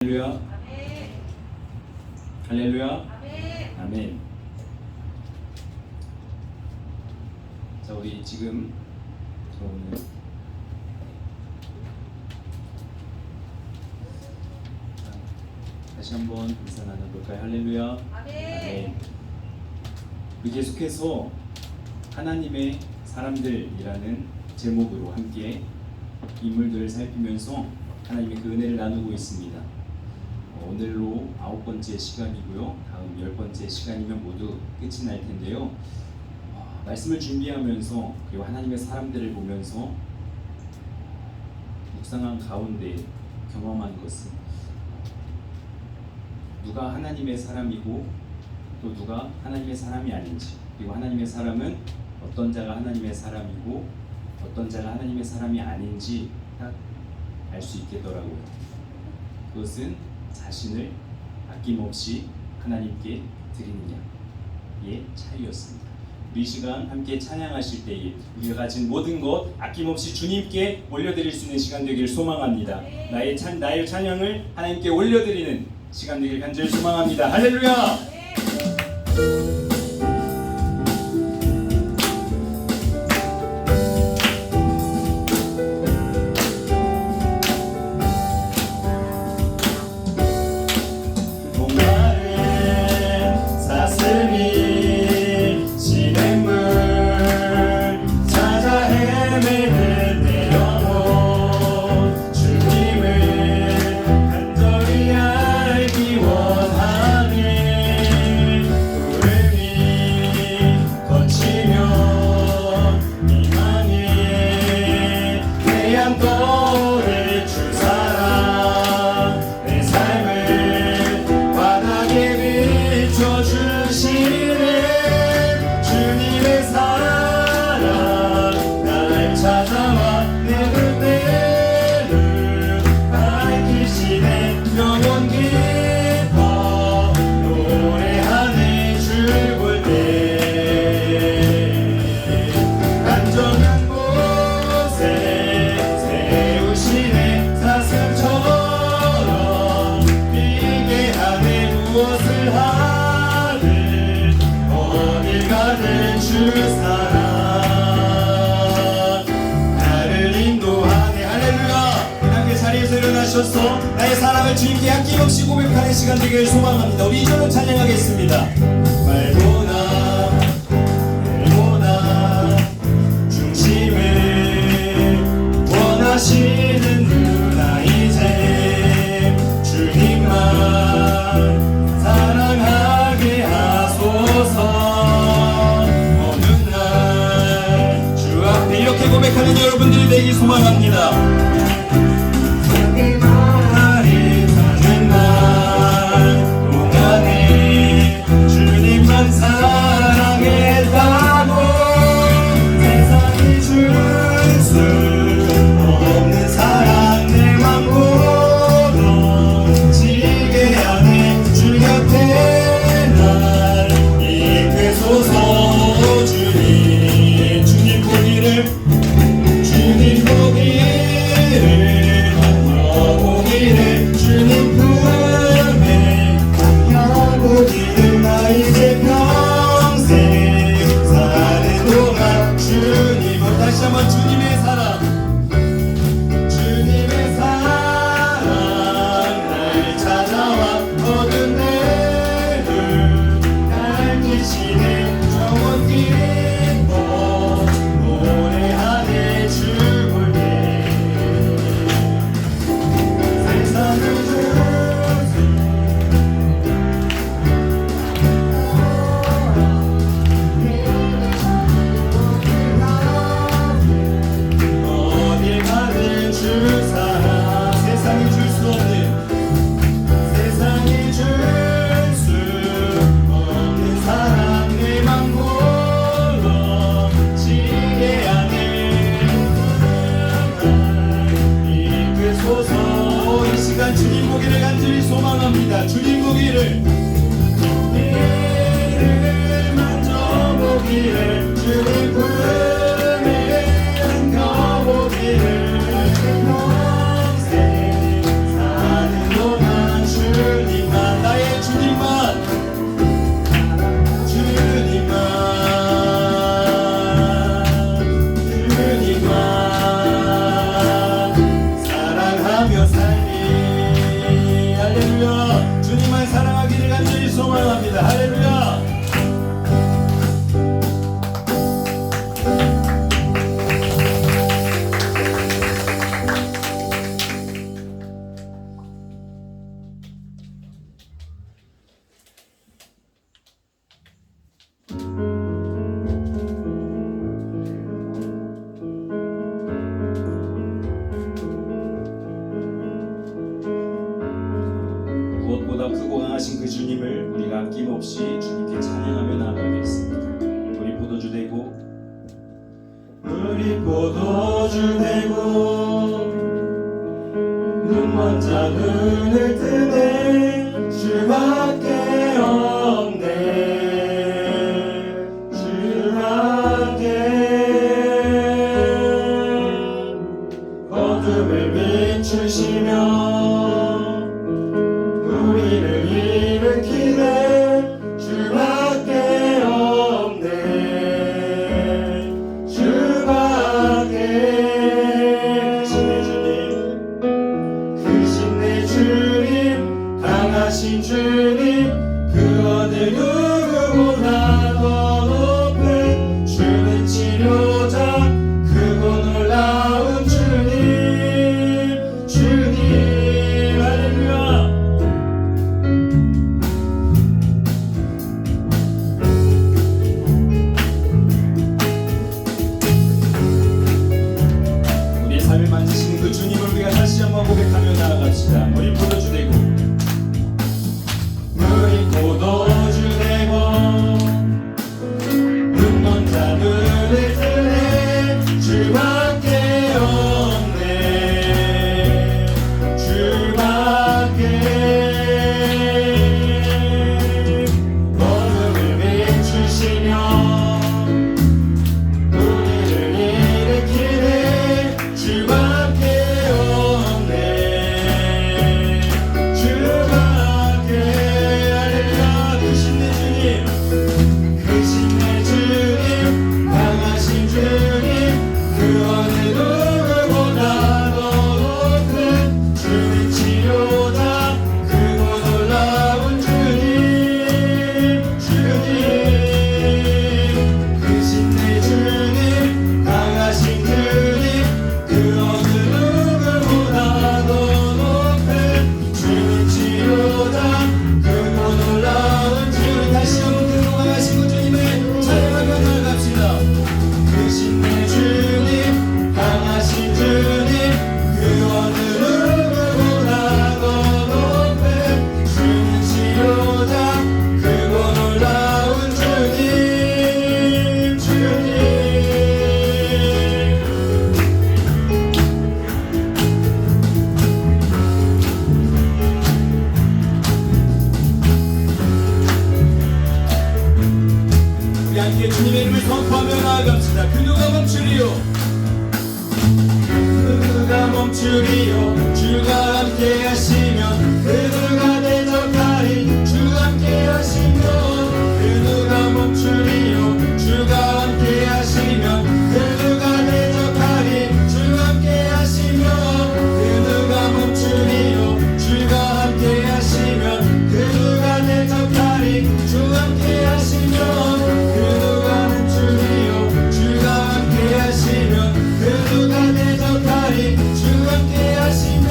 할렐루야. 할렐루야. 아멘. 자, 우리 지금 오늘 다시 한번 인사 나눠볼까요? 할렐루야. 아멘. 우리 계속해서 하나님의 사람들이라는 제목으로 함께 인물들을 살피면서 하나님의 그 은혜를 나누고 있습니다. 오늘로 9번째 시간이고요. 다음 10번째 시간이면 모두 끝이 날 텐데요. 말씀을 준비하면서 그리고 하나님의 사람들을 보면서 묵상한 가운데 경험한 것은 누가 하나님의 사람이고 또 누가 하나님의 사람이 아닌지, 그리고 하나님의 사람은 어떤 자가 하나님의 사람이고 어떤 자가 하나님의 사람이 아닌지 딱 알 수 있겠더라고요. 그것은 자신을 아낌없이 하나님께 드리느냐의 차이였습니다. 우리 시간 함께 찬양하실 때에 우리가 가진 모든 것 아낌없이 주님께 올려드릴 수 있는 시간 되기를 소망합니다. 나의 찬양을 하나님께 올려드리는 시간 되기를 간절히 소망합니다. 할렐루야! 나의 사랑을 주님께 아낌없이 고백하는 시간 되기를 소망합니다. 우리 2절로 찬양하겠습니다. 말보나 중심을 원하시는 누나 이제 주님만 사랑하게 하소서. 어느 날 주 앞에 이렇게 고백하는 여러분들이 되기 소망합니다. 사랑했다고 세상이 줄 수 없는 사랑 내 맘으로 지게 하네. 주 곁에 날 이끄소서. 주님 보기를 안겨보기를 주님 품에 안겨보기를 나 이제 다시 한번 주님의 사랑 날 찾아와 모든 데를 밝히시네. 정원 기뻐 노래하네. 주 볼 때 세상을 주님 보기를 간절히 소망합니다. 주님 보기를 만져보기를 주님 품에 안겨보기를 평생 사는 동안 무엇보다 크고 강하신 그 주님을 우리가 아낌없이 주님께 찬양하며 나아가겠습니다. 우리 포도주 되고 눈먼 자 눈을 뜨네 주밖에 없네 주밖에 어둠을 비추시며 우리를 일으키네 주밖에 없네 주밖에 크신 내 주님 강하신 주님 그 어느 누구보다 더 높은 주는 치료자 크고 놀라운 주님 주님 할렐루야. 우리 삶을 만지시는 그 주님을 우리가 다시 한번 고백하며 나아갑시다. 우리 포도주 되고 우리 포도주 되고 눈먼 자 눈을 뜨네 주밖에 없네 주밖에 어둠을 비추시며 우리를 일으키네 주밖에 없네 주밖에 할렐루야. 크신 내 주님 크신 내 주님 강하신 주님 그 어느 누구보다 더 높은 주는 치료자 크고 놀라운 주님 주님 크신 내 주님 강하신 주님 그 어느 누구보다 더 높은 주는 치료자 크고 놀라운 주님 다시 한번 크고 강하신 그 주님을 찬양하며 나아갑시다. 크신 내 주님 강하신 주님 그 어느 누구보다 더 높은 주는 치료자 크고 놀라운 주님 주님 우리 함께 주님의 이름을 선포하며 나아갑시다. 그 누가 멈추리요 그 누가 멈추리요 주가 함께 하시면 그 누가 대적하리 주가 함께 하시면 그 누가 멈추리요 주가 함께 하시면 그 누가 대적하리 주가 함께 하시면 그 누가 멈추리요 주가 함께 하시면 그 누가 대적하리 주가 함께 하시면 그 누가 멈추리요 주가 함께 하시면 그 누가 대적하리 주가 함께 하시면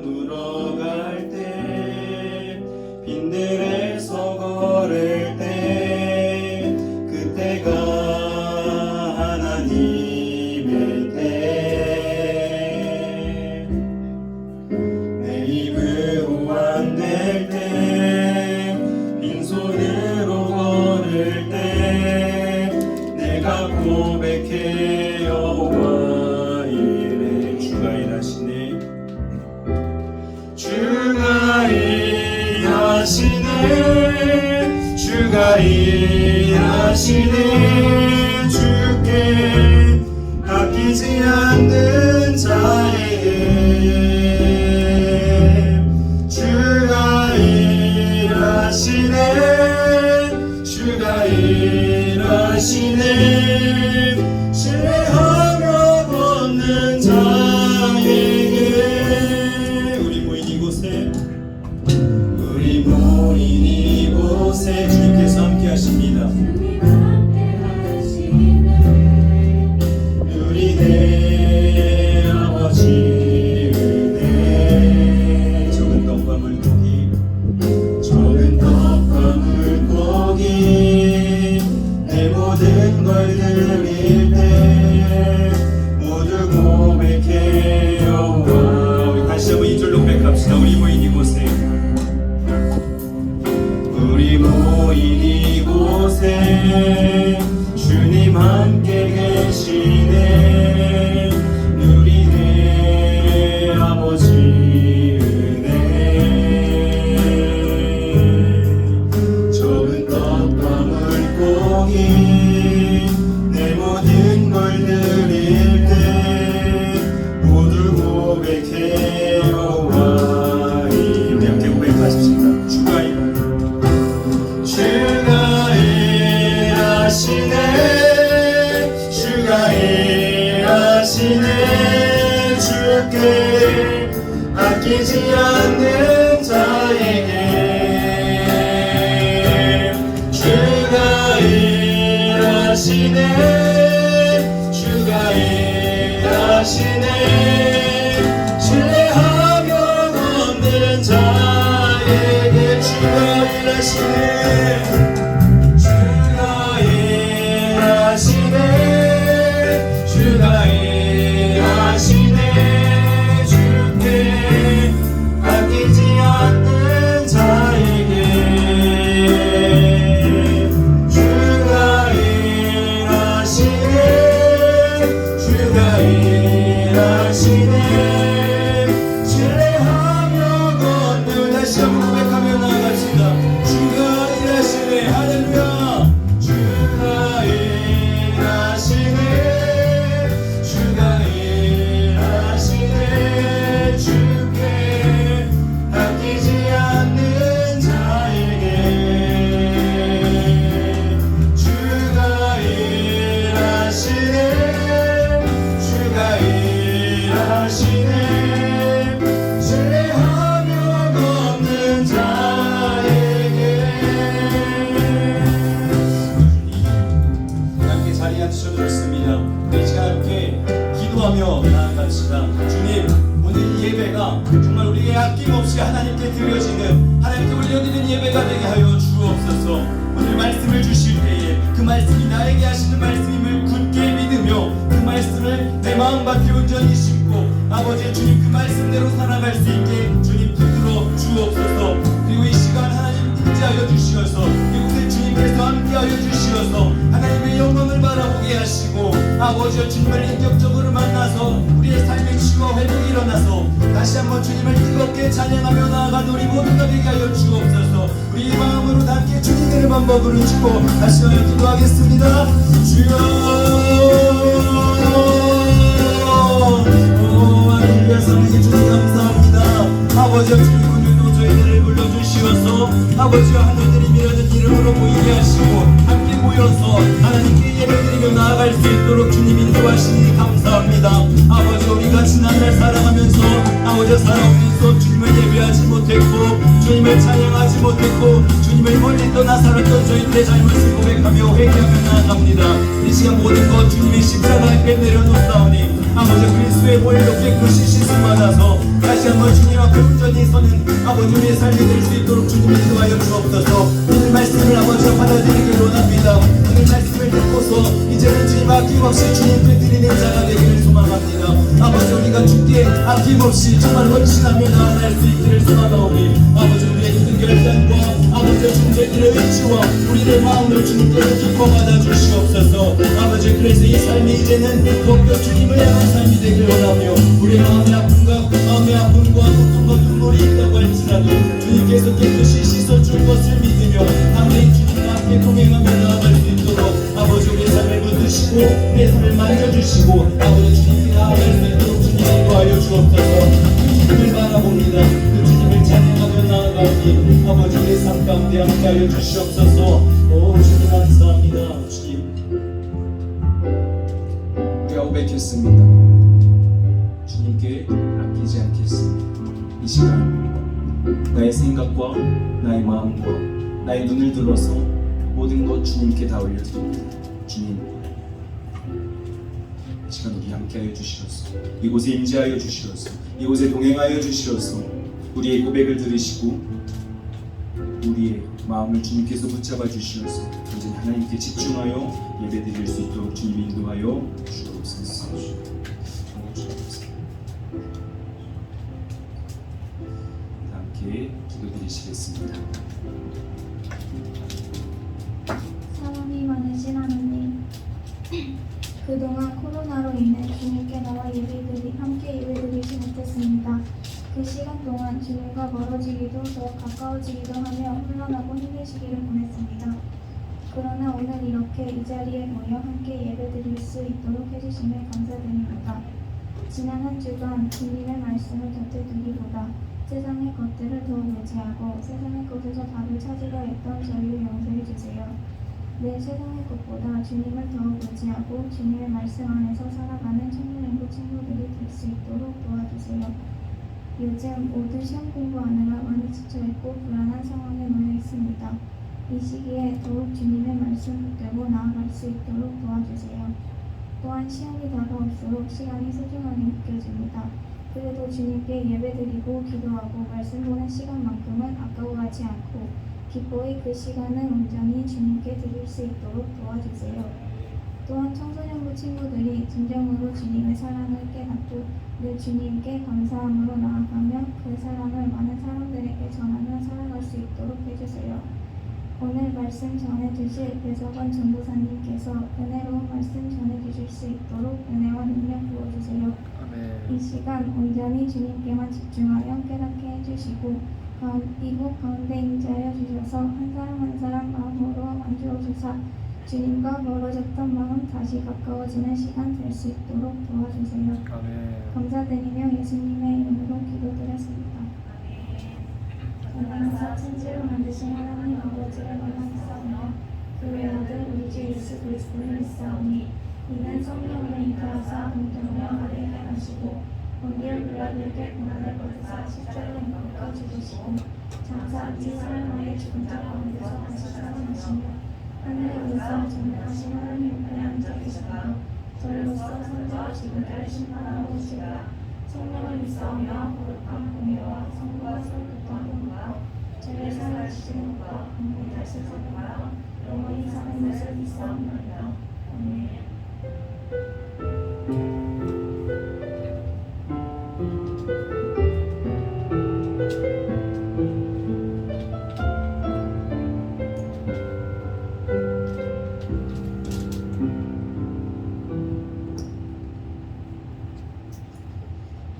머물러 갈 때 빈들에서 걸을 때 그때가 하나님의 때 내 입으로 안 될 때 빈손으로 걸을 때 내가 고백해 여호와 이래 주가 일하시네 주가 일하시네 주가 일하시네 주께 아끼지 않는 자에게 주가 일하시네 주가 일하시네 신뢰하며 걷는 자에게 우리 모인 이곳에 주님께서 함께 하십니다. 우리 내 아버지 은혜 적은 떡과 물고기 내 모든 걸 드릴 때 모두 고백해 여호와 우리 다시 한번 2절로 고백합시다. 우리 모인 이곳에 주님 함께 계시네 우리 내 아버지 은혜 적은 떡과 물고기 내 모든 걸 드릴 때 모두 고백해 여호와 이래 함께 고백하십시다. 주가 일하시네 주께 아끼지 않는 자에게 주가 일하시네 주가 일하시네 신뢰하며 걷는 자에게 주가 일하시네 주가 일하시네 주께 아끼지 않는 자에게 주가 일하시네 주가 일하시네 신뢰하며 걷는 다시 한번 고백하며 나아갑시다. 주가 일하시네 할렐루야 주가 일하시네 나아갑시다. 주님 오늘 이 예배가 정말 우리의 아낌없이 하나님께 드려지는 하나님께 올려드리는 예배가 되게 하여 주옵소서. 오늘 말씀을 주실 때에 그 말씀이 나에게 하시는 말씀임을 굳게 믿으며 그 말씀을 내 마음 밭에 온전히 심고 아버지 주님 그 말씀대로 살아갈 수 있게 주님 붙들어 주옵소서. 그리고 이 시간 하나님 임재하여 주시어서 이곳에 주님께서 함께하여 주시어서 하나님의 영광을 바라보게 하시고 아버지여 주님을 인격적으로 만나서 우리의 삶의 치유와 회복이 일어나서 다시 한번 주님을 뜨겁게 찬양하며 나아가는 우리 모두가 되게 하여 주옵소서. 우리 마음으로 함께 주님의 이름만 부르짖고 다시 한번 기도하겠습니다. 주여 하나님의 사랑해 주님 감사합니다. 아버지여 주님 오늘도 저희들을 불러주시어서 아버지여 하늘들이 미라는 이름으로 모이게 하시고 함께 모여서 하나님께 예배드리며 나아갈 수 있도록 주님 인도하시니 감사합니다. 아버지 우리가 지난날 살아가면서 아버지 살아오면서 주님을 예배하지 못했고 주님 주님을 찬양하지 못했고 주님을 멀리 떠나 살았던 저희들의 잘못을 고백하며 회개하며 나아갑니다. 이 시간 모든 것 주님의 십자가 앞에 내려놓사오니 아버지 그리스도의 보혈로 깨끗이 씻음받아서 다시 한번 주님 앞에 온전히 서는 아버지 우리의 삶이 될 수 있도록 주님이 인도하여 주옵소서. 오늘 말씀을 아버지가 받아들이길 원합니다. 오늘 말씀을 듣고서 이제는 주님 아낌없이 주님께 드리는 자가 되기를 소망합니다. 아버지 우리가 주께 아낌없이 정말 헌신하며 나아갈 수 있기를 소망하오니 아버지 우리의 모든 결단과 아버지의 존재들의 의지와 우리의 마음을 주님께로 기뻐 받아주시옵소서. 아버지 그래서 이 삶이 이제는 더욱더 주님을 향한 삶이 되길 원하며 우리의 마음의 아픔과 고통과 눈물이 있다고 할지라도 주님께서 깨끗이 씻어줄 것을 믿으며 아멘 주님과 함께 동행하며 나아갈 수 있도록 아버지 우리의 삶을 붙드시고 우리의 삶을 만져주시고 아버지 주님께 나아갈 수 있도록 주님 인도하여 주옵소서. 그 주님을 바라봅니다. 그 주님을 찬양하며 나아가니 아버지 우리의 삶 가운데 함께하여 주시옵소서. 오 주님 감사합니다. 주님 우리가 고백했습니다. 주님께 아끼지 않겠습니다. 이 시간 나의 생각과 나의 마음과 나의 눈을 들어서 모든 것 주님께 다 올려드립니다. 주님 이 시간 우리 함께하여 주시옵소서. 이곳에 임재하여 주시옵소서. 이곳에 동행하여 주시옵소서. 우리의 고백을 들으시고 우리의 마음을 주님께서 붙잡아 주시옵소서. 언제나 하나님께 집중하여 예배드릴 수 있도록 주님 인도하여 주옵소서. 함께 기도드리시겠습니다. 사랑이 많으신 하나님, 그동안 코로나로 인해 주님께 나와 함께 예배드리지 못했습니다. 그 시간 동안 주님과 멀어지기도 더 가까워지기도 하며 혼란하고 힘든 시기를 보냈습니다. 그러나 오늘 이렇게 이 자리에 모여 함께 예배드릴 수 있도록 해주심에 감사드립니다. 지난 한 주간 주님의 말씀을 곁에 두기보다 세상의 것들을 더욱 의지하고 세상의 것에서 답을 찾으려 했던 저희를 용서해 주세요. 내 세상의 것보다 주님을 더욱 의지하고 주님의 말씀 안에서 살아가는 청년연구 친구들이 될 수 있도록 도와주세요. 요즘 모두 시험 공부하느라 많이 지쳐있고 불안한 상황에 놓여 있습니다. 이 시기에 더욱 주님의 말씀 붙들고 나아갈 수 있도록 도와주세요. 또한 시험이 다가올수록 시간이 소중하게 느껴집니다. 그래도 주님께 예배드리고 기도하고 말씀 보는 시간만큼은 아까워하지 않고 기꺼이 그 시간을 온전히 주님께 드릴 수 있도록 도와주세요. 또한 청소년부 친구들이 진정으로 주님의 사랑을 깨닫고 늘 주님께 감사함으로 나아가며 그 사랑을 많은 사람들에게 전하며 살아갈 수 있도록 해주세요. 오늘 말씀 전해주실 배석원 전도사님께서 은혜로운 말씀 전해주실 수 있도록 은혜와 능력 부어주세요. 이 시간 온전히 주님께만 집중하여 깨닫게 해주시고 이곳 가운데 임재하여 주셔서 한 사람 한 사람 마음으로 만져 주사 주님과 멀어졌던 마음 다시 가까워지는 시간 될 수 있도록 도와주세요. 감사드리며 예수님의 이름으로 기도드렸습니다. 전능하사 천지를 만드신 하나님 아버지를 만나사오며 그의 아들 우리 주 예수 그리스도를 믿사오니 이는 성령으로 잉태하사 동정녀 마리아에 나시고 본디오 빌라도에게 고난을 받으사 십자가에 못 박혀 죽으시고 장사 이 사람의 죽은 자 가운데서 다시 살아나시며 하늘에 올라서 전능하신 하나님 우편에 앉아 계시다가 저희로서 선자와 지구들을 심판하고 오시리라. 성령을 믿사오며 거룩한 공의와 성부와 성부와 공과 죄를 사하시는 것과 공의 다시 사는 것과 영원히 사는 것을 믿사옵나이다. 아멘.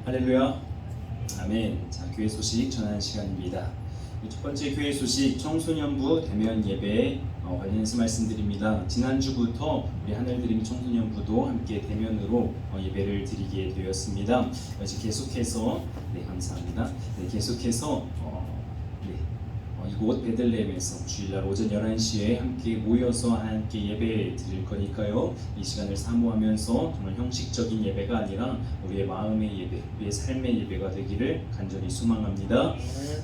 할렐루야. 아멘. 자, 교회 소식 전하는 시간입니다. 첫 번째 교회 소식 청소년부 대면 예배 관련해서 말씀드립니다. 지난주부터 우리 하늘드림 청소년부도 함께 대면으로 예배를 드리게 되었습니다. 이제 계속해서 감사합니다. 계속해서 이곳 베들레헴에서 주일날 오전 11시에 함께 모여서 함께 예배 드릴 거니까요. 이 시간을 사모하면서 정말 형식적인 예배가 아니라 우리의 마음의 예배, 우리의 삶의 예배가 되기를 간절히 소망합니다.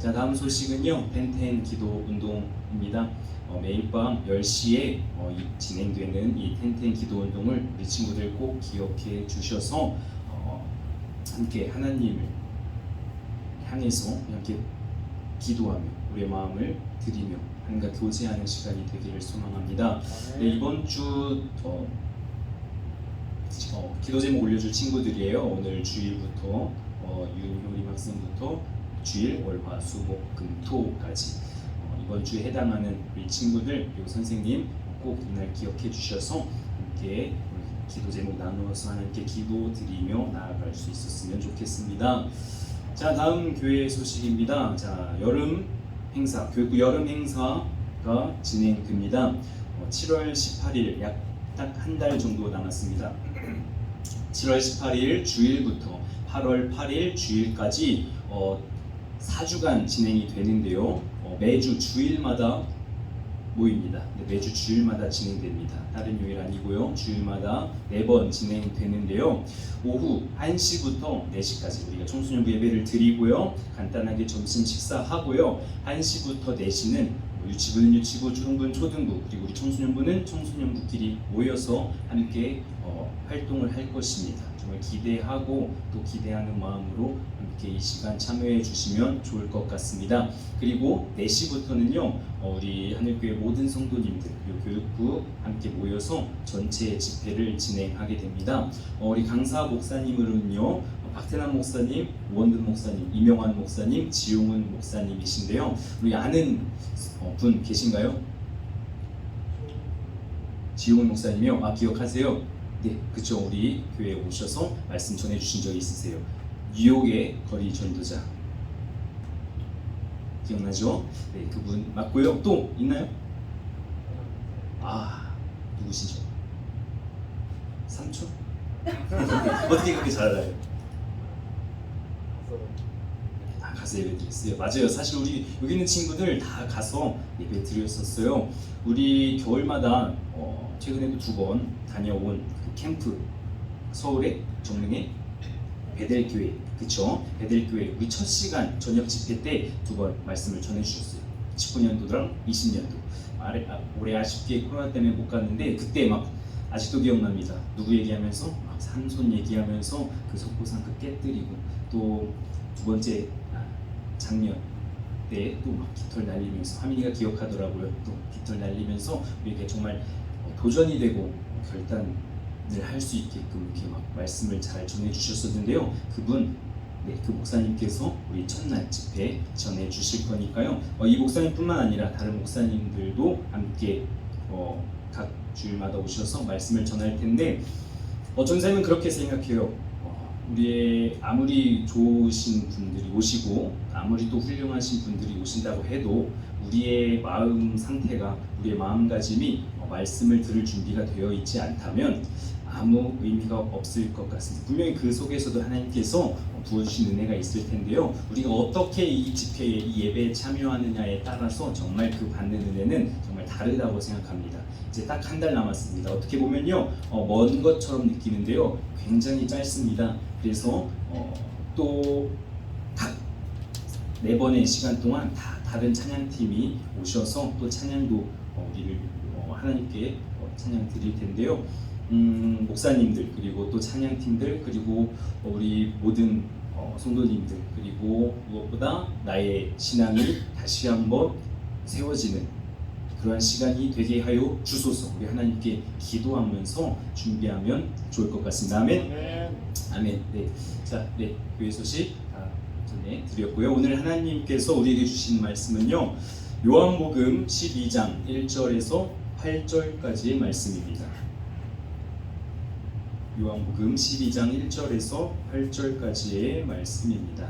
자, 다음 소식은요. 텐텐 기도 운동입니다. 매일 밤 10시에 진행되는 이 텐텐 기도 운동을 우리 친구들 꼭 기억해 주셔서 함께 하나님을 향해서 함께 기도하며 우리의 마음을 드리며 하나님과 교제하는 시간이 되기를 소망합니다. 네, 이번 주 기도 제목 올려줄 친구들이에요. 오늘 주일부터 윤효림 학생부터 주일, 월, 화, 수, 목, 금, 토까지 이번 주에 해당하는 우리 친구들 그리고 선생님 꼭 이날 기억해 주셔서 함께 기도 제목 나누어서 하나님께 기도 드리며 나아갈 수 있었으면 좋겠습니다. 자, 다음 교회 소식입니다. 자, 여름 행사, 교육부 여름 행사가 진행됩니다. 7월 18일 약 딱 한 달 정도 남았습니다. 7월 18일 주일부터 8월 8일 주일까지 4주간 진행이 되는데요. 매주 주일마다 모입니다. 매주 주일마다 진행됩니다. 다른 요일 아니고요. 주일마다 4번 진행되는데요. 오후 1시부터 4시까지 우리가 청소년부 예배를 드리고요. 간단하게 점심 식사하고요. 1시부터 4시는 유치부는 유치부, 초등부는 초등부, 그리고 우리 청소년부는 청소년부끼리 모여서 함께 활동을 할 것입니다. 정말 기대하고 또 기대하는 마음으로 함께 이 시간 참여해 주시면 좋을 것 같습니다. 그리고 4시부터는요 우리 하늘교회 모든 성도님들 그리고 교육부 함께 모여서 전체 집회를 진행하게 됩니다. 우리 강사 목사님으로는요 박태남 목사님, 우원든 목사님, 이명환 목사님, 지용은 목사님이신데요. 우리 아는 분 계신가요? 지용은 목사님이요? 기억하세요? 네, 그쵸. 우리 교회에 오셔서 말씀 전해주신 적이 있으세요. 뉴욕의 거리 전도자 기억나죠? 네, 그분 맞고요. 또 있나요? 누구시죠? 삼촌? 어떻게 그렇게 잘 알아요? 다 가서 예배 드렸어요. 맞아요. 사실 우리 여기 있는 친구들 다 가서 예배 드렸었어요. 우리 겨울마다 최근에도 2번 다녀온 그 캠프 서울의 정릉의 베델교회, 그쵸? 베델교회 우리 첫 시간 저녁 집회 때 2번 말씀을 전해주셨어요. 19년도랑 20년도. 올해 아쉽게 코로나 때문에 못 갔는데 그때 막 아직도 기억납니다. 누구 얘기하면서 막 삼손 얘기하면서 그 속고상 그 깨뜨리고 또 2번째 작년 때 또 막 깃털 날리면서 하민이가 기억하더라고요. 또 깃털 날리면서 우리에게 정말 도전이 되고 결단을 할 수 있게끔 이렇게 막 말씀을 잘 전해주셨었는데요. 그분, 그 목사님께서 우리 첫날 집회 전해주실 거니까요. 이 목사님뿐만 아니라 다른 목사님들도 함께 각 주일마다 오셔서 말씀을 전할 텐데 전사님은 그렇게 생각해요. 우리의 아무리 좋으신 분들이 오시고 아무리 또 훌륭하신 분들이 오신다고 해도 우리의 마음 상태가 우리의 마음가짐이 말씀을 들을 준비가 되어 있지 않다면 아무 의미가 없을 것 같습니다. 분명히 그 속에서도 하나님께서 부어주신 은혜가 있을 텐데요. 우리가 어떻게 이 집회에 이 예배에 참여하느냐에 따라서 정말 그 받는 은혜는 정말 다르다고 생각합니다. 이제 딱 한 달 남았습니다. 어떻게 보면요 먼 것처럼 느끼는데요 굉장히 짧습니다. 그래서 또 각 4번의 시간 동안 다 다른 찬양팀이 오셔서 또 찬양도 우리를 하나님께 찬양 드릴 텐데요. 목사님들 그리고 또 찬양팀들 그리고 우리 모든 성도님들 그리고 무엇보다 나의 신앙이 다시 한번 세워지는 그러한 시간이 되게 하여 주소서. 우리 하나님께 기도하면서 준비하면 좋을 것 같습니다. 아멘. 아멘. 네. 자, 교회 소식 다 전해드렸고요. 오늘 하나님께서 우리에게 주신 말씀은요. 요한복음 12장 1절에서 8절까지의 말씀입니다. 요한복음 12장 1절에서 8절까지의 말씀입니다.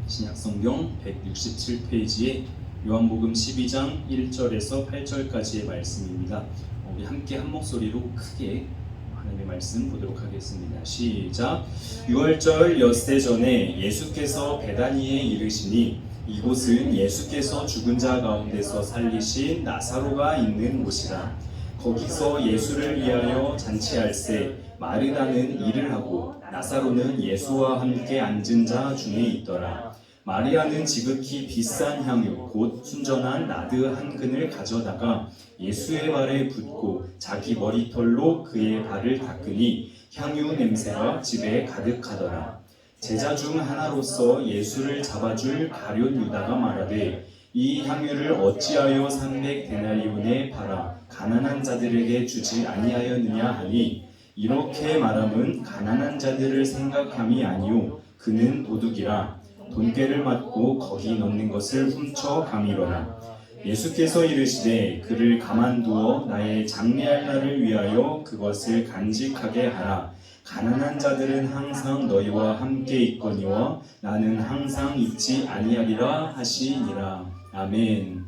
신약성경 167페이지에 요한복음 12장 1절에서 8절까지의 말씀입니다. 우리 함께 한 목소리로 크게 하나님의 말씀 보도록 하겠습니다. 시작. 6월절 엿새 전에 예수께서 베다니에 이르시니 이곳은 예수께서 죽은 자 가운데서 살리신 나사로가 있는 곳이라. 거기서 예수를 위하여 잔치할새 마르다는 일을 하고 나사로는 예수와 함께 앉은 자 중에 있더라. 마리아는 지극히 비싼 향유 곧 순전한 나드 한 근을 가져다가 예수의 발에 붓고 자기 머리털로 그의 발을 닦으니 향유 냄새가 집에 가득하더라. 제자 중 하나로서 예수를 잡아줄 가룟 유다가 말하되 이 향유를 어찌하여 300데나리온에 팔아 가난한 자들에게 주지 아니하였느냐 하니 이렇게 말함은 가난한 자들을 생각함이 아니요 그는 도둑이라 돈꾀를 맞고 거기 넣는 것을 훔쳐 가미로라. 예수께서 이르시되 그를 가만두어 나의 장례할 날을 위하여 그것을 간직하게 하라. 가난한 자들은 항상 너희와 함께 있거니와 나는 항상 있지 아니하리라 하시니라. 아멘.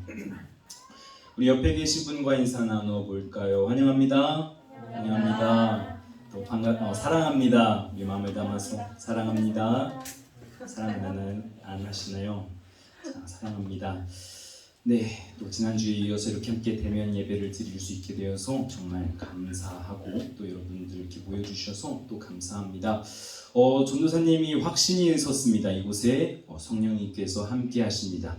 우리 옆에 계신 분과 인사 나눠볼까요? 환영합니다. 환영합니다. 또 사랑합니다. 우리 마음을 담아서 사랑합니다. 사랑은 안 하시나요? 자, 사랑합니다. 네, 또 지난주에 이어서 이렇게 함께 대면 예배를 드릴 수 있게 되어서 정말 감사하고 또 여러분들 이렇게 모여주셔서 또 감사합니다. 전도사님이 확신이 섰습니다. 이곳에 성령님께서 함께 하십니다.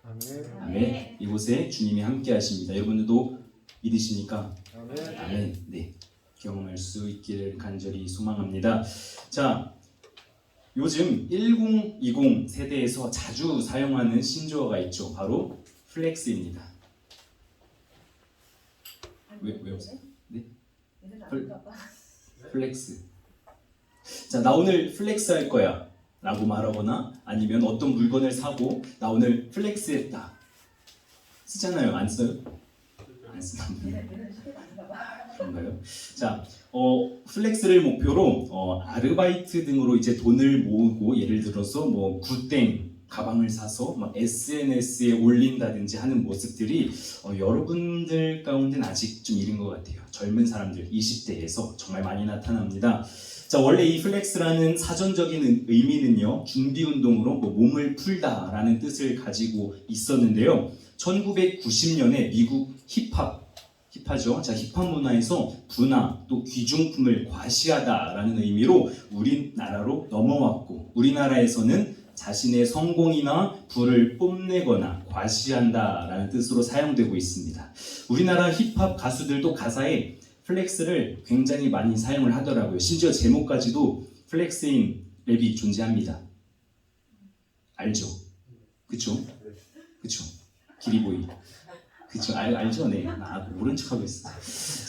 아멘. 아멘. 이곳에 주님이 함께 하십니다. 여러분들도 믿으십니까? 아멘. 아멘. 네, 경험할 수 있기를 간절히 소망합니다. 자, 요즘 1020 세대에서 자주 사용하는 신조어가 있죠. 바로 플렉스입니다. 왜 웃어요? 네? 플렉스. 자, 나 오늘 플렉스 할 거야 라고 말하거나 아니면 어떤 물건을 사고 나 오늘 플렉스 했다 쓰잖아요. 안 써요? 안 쓰나 보네. 그런가요? 자, 플렉스를 목표로 아르바이트 등으로 이제 돈을 모으고 예를 들어서 뭐 굿땡 가방을 사서 막 SNS에 올린다든지 하는 모습들이 여러분들 가운데는 아직 좀 이른 것 같아요. 젊은 사람들 20대에서 정말 많이 나타납니다. 자, 원래 이 플렉스라는 사전적인 의미는요, 준비 운동으로 뭐 몸을 풀다라는 뜻을 가지고 있었는데요. 1990년에 미국 힙하죠. 자, 힙합 문화에서 부나 또 귀중품을 과시하다라는 의미로 우리나라로 넘어왔고, 우리나라에서는 자신의 성공이나 부를 뽐내거나 과시한다라는 뜻으로 사용되고 있습니다. 우리나라 힙합 가수들도 가사에 플렉스를 굉장히 많이 사용을 하더라고요. 심지어 제목까지도 플렉스인 랩이 존재합니다. 알죠? 그쵸? 그쵸? 기리보이. 그쵸, 알죠? 네. 모른 척하고 있어.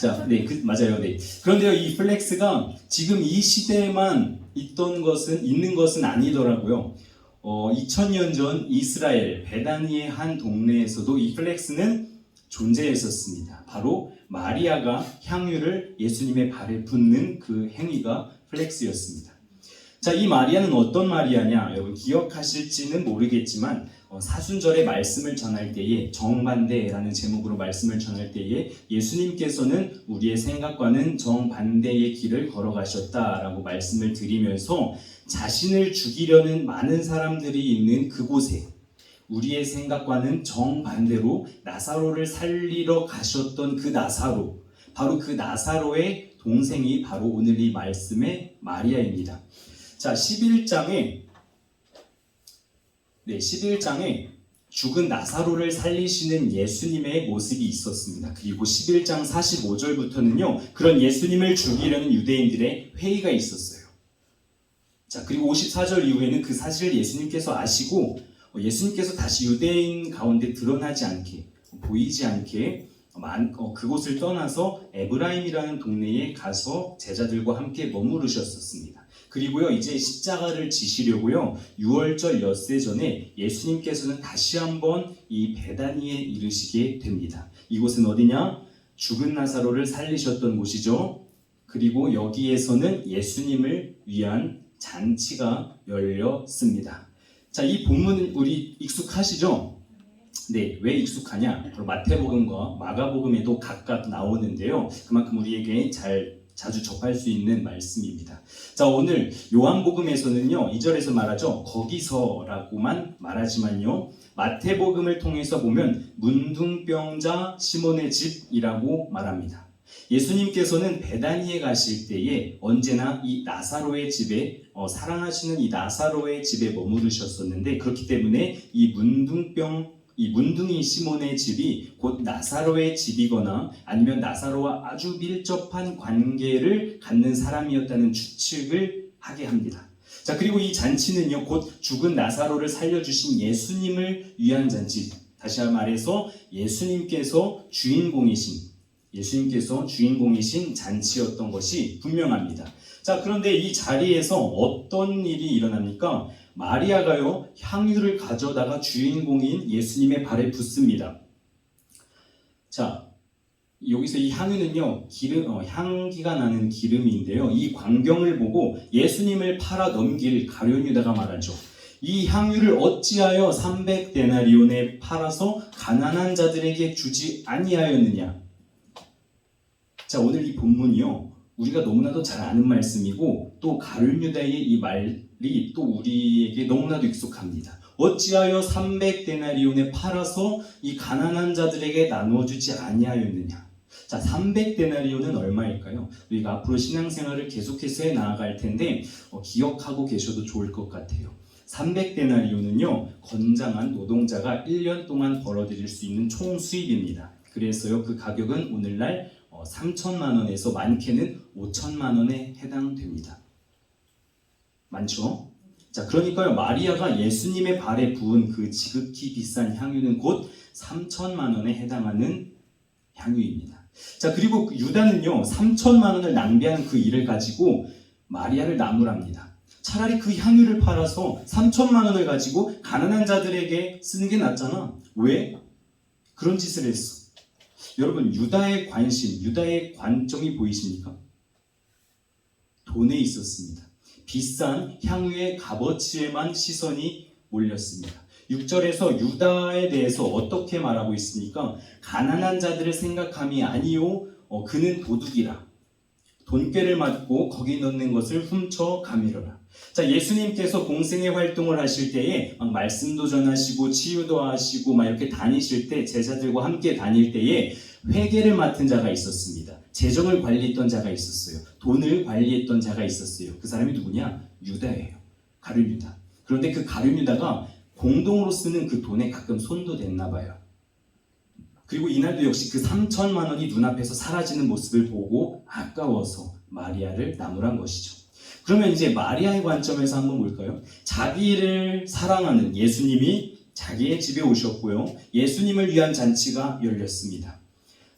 자, 네, 맞아요. 네. 그런데요, 이 플렉스가 지금 이 시대에만 있는 것은 아니더라고요. 2000년 전 이스라엘 베다니의 한 동네에서도 이 플렉스는 존재했었습니다. 바로 마리아가 향유를 예수님의 발에 붓는 그 행위가 플렉스였습니다. 자, 이 마리아는 어떤 마리아냐? 여러분 기억하실지는 모르겠지만 사순절의 말씀을 전할 때에 정반대라는 제목으로 말씀을 전할 때에 예수님께서는 우리의 생각과는 정반대의 길을 걸어가셨다라고 말씀을 드리면서 자신을 죽이려는 많은 사람들이 있는 그곳에 우리의 생각과는 정반대로 나사로를 살리러 가셨던 그 나사로, 바로 그 나사로의 동생이 바로 오늘 이 말씀의 마리아입니다. 자, 11장에 죽은 나사로를 살리시는 예수님의 모습이 있었습니다. 그리고 11장 45절부터는요, 그런 예수님을 죽이려는 유대인들의 회의가 있었어요. 자, 그리고 54절 이후에는 그 사실을 예수님께서 아시고 예수님께서 다시 유대인 가운데 드러나지 않게, 보이지 않게 그곳을 떠나서 에브라임이라는 동네에 가서 제자들과 함께 머무르셨었습니다. 그리고요, 이제 십자가를 지시려고요, 6월절 엿새 전에 예수님께서는 다시 한번 이 베다니에 이르시게 됩니다. 이곳은 어디냐? 죽은 나사로를 살리셨던 곳이죠. 그리고 여기에서는 예수님을 위한 잔치가 열렸습니다. 자, 이 본문 우리 익숙하시죠? 네, 왜 익숙하냐? 바로 마태복음과 마가복음에도 각각 나오는데요. 그만큼 우리에게 자주 접할 수 있는 말씀입니다. 자, 오늘 요한복음에서는요, 2절에서 말하죠. 거기서라고만 말하지만요, 마태복음을 통해서 보면 문둥병자 시몬의 집이라고 말합니다. 예수님께서는 베다니에 가실 때에 언제나 이 나사로의 집에 사랑하시는 이 나사로의 집에 머무르셨었는데, 그렇기 때문에 이 문둥이 시몬의 집이 곧 나사로의 집이거나 아니면 나사로와 아주 밀접한 관계를 갖는 사람이었다는 추측을 하게 합니다. 자, 그리고 이 잔치는요, 곧 죽은 나사로를 살려주신 예수님을 위한 잔치, 다시 말해서 예수님께서 주인공이신 잔치였던 것이 분명합니다. 자, 그런데 이 자리에서 어떤 일이 일어납니까? 마리아가요, 향유를 가져다가 주인공인 예수님의 발에 붓습니다. 자, 여기서 이 향유는요, 향기가 나는 기름인데요, 이 광경을 보고 예수님을 팔아 넘길 가룟 유다가 말하죠. 이 향유를 어찌하여 300데나리온에 팔아서 가난한 자들에게 주지 아니하였느냐? 자, 오늘 이 본문이요, 우리가 너무나도 잘 아는 말씀이고 또 가룟 유다의 이 말이 또 우리에게 너무나도 익숙합니다. 어찌하여 300데나리온에 팔아서 이 가난한 자들에게 나누어주지 아니하였느냐? 자, 300데나리온은 얼마일까요? 우리가 앞으로 신앙생활을 계속해서 해 나아갈 텐데 기억하고 계셔도 좋을 것 같아요. 300데나리온은요, 건장한 노동자가 1년 동안 벌어들일 수 있는 총 수입입니다. 그래서요, 그 가격은 오늘날 3천만 원에서 많게는 5천만 원에 해당됩니다. 많죠? 자, 그러니까요, 마리아가 예수님의 발에 부은 그 지극히 비싼 향유는 곧 3천만 원에 해당하는 향유입니다. 자, 그리고 유다는요, 3천만 원을 낭비하는 그 일을 가지고 마리아를 나무랍니다. 차라리 그 향유를 팔아서 3천만 원을 가지고 가난한 자들에게 쓰는 게 낫잖아. 왜? 그런 짓을 했어. 여러분, 유다의 관심, 유다의 관점이 보이십니까? 돈에 있었습니다. 비싼 향유의 값어치에만 시선이 몰렸습니다. 6절에서 유다에 대해서 어떻게 말하고 있습니까? 가난한 자들을 생각함이 아니요, 그는 도둑이라. 돈꾀를 맞고 거기 넣는 것을 훔쳐 가미러라. 자, 예수님께서 공생의 활동을 하실 때에 막 말씀도 전하시고 치유도 하시고 막 이렇게 다니실 때, 제자들과 함께 다닐 때에 회계를 맡은 자가 있었습니다. 재정을 관리했던 자가 있었어요. 돈을 관리했던 자가 있었어요. 그 사람이 누구냐? 유다예요. 가룟 유다. 그런데 그 가룟 유다가 공동으로 쓰는 그 돈에 가끔 손도 댔나 봐요. 그리고 이날도 역시 그 3천만 원이 눈앞에서 사라지는 모습을 보고 아까워서 마리아를 나무란 것이죠. 그러면 이제 마리아의 관점에서 한번 볼까요? 자기를 사랑하는 예수님이 자기의 집에 오셨고요, 예수님을 위한 잔치가 열렸습니다.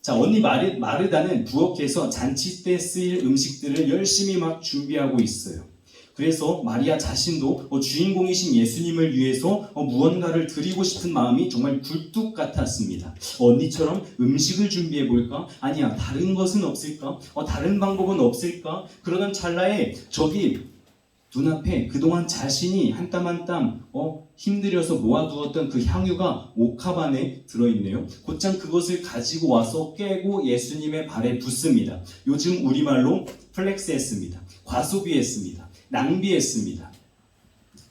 자, 언니 마르다는 부엌에서 잔치 때 쓰일 음식들을 열심히 막 준비하고 있어요. 그래서 마리아 자신도 주인공이신 예수님을 위해서 무언가를 드리고 싶은 마음이 정말 굴뚝 같았습니다. 언니처럼 음식을 준비해 볼까? 아니야, 다른 것은 없을까? 다른 방법은 없을까? 그러던 찰나에 저기 눈앞에 그동안 자신이 한 땀 한 땀 힘들여서 모아두었던 그 향유가 옥합 안에 들어있네요. 곧장 그것을 가지고 와서 깨고 예수님의 발에 붓습니다. 요즘 우리말로 플렉스했습니다. 과소비했습니다. 낭비했습니다.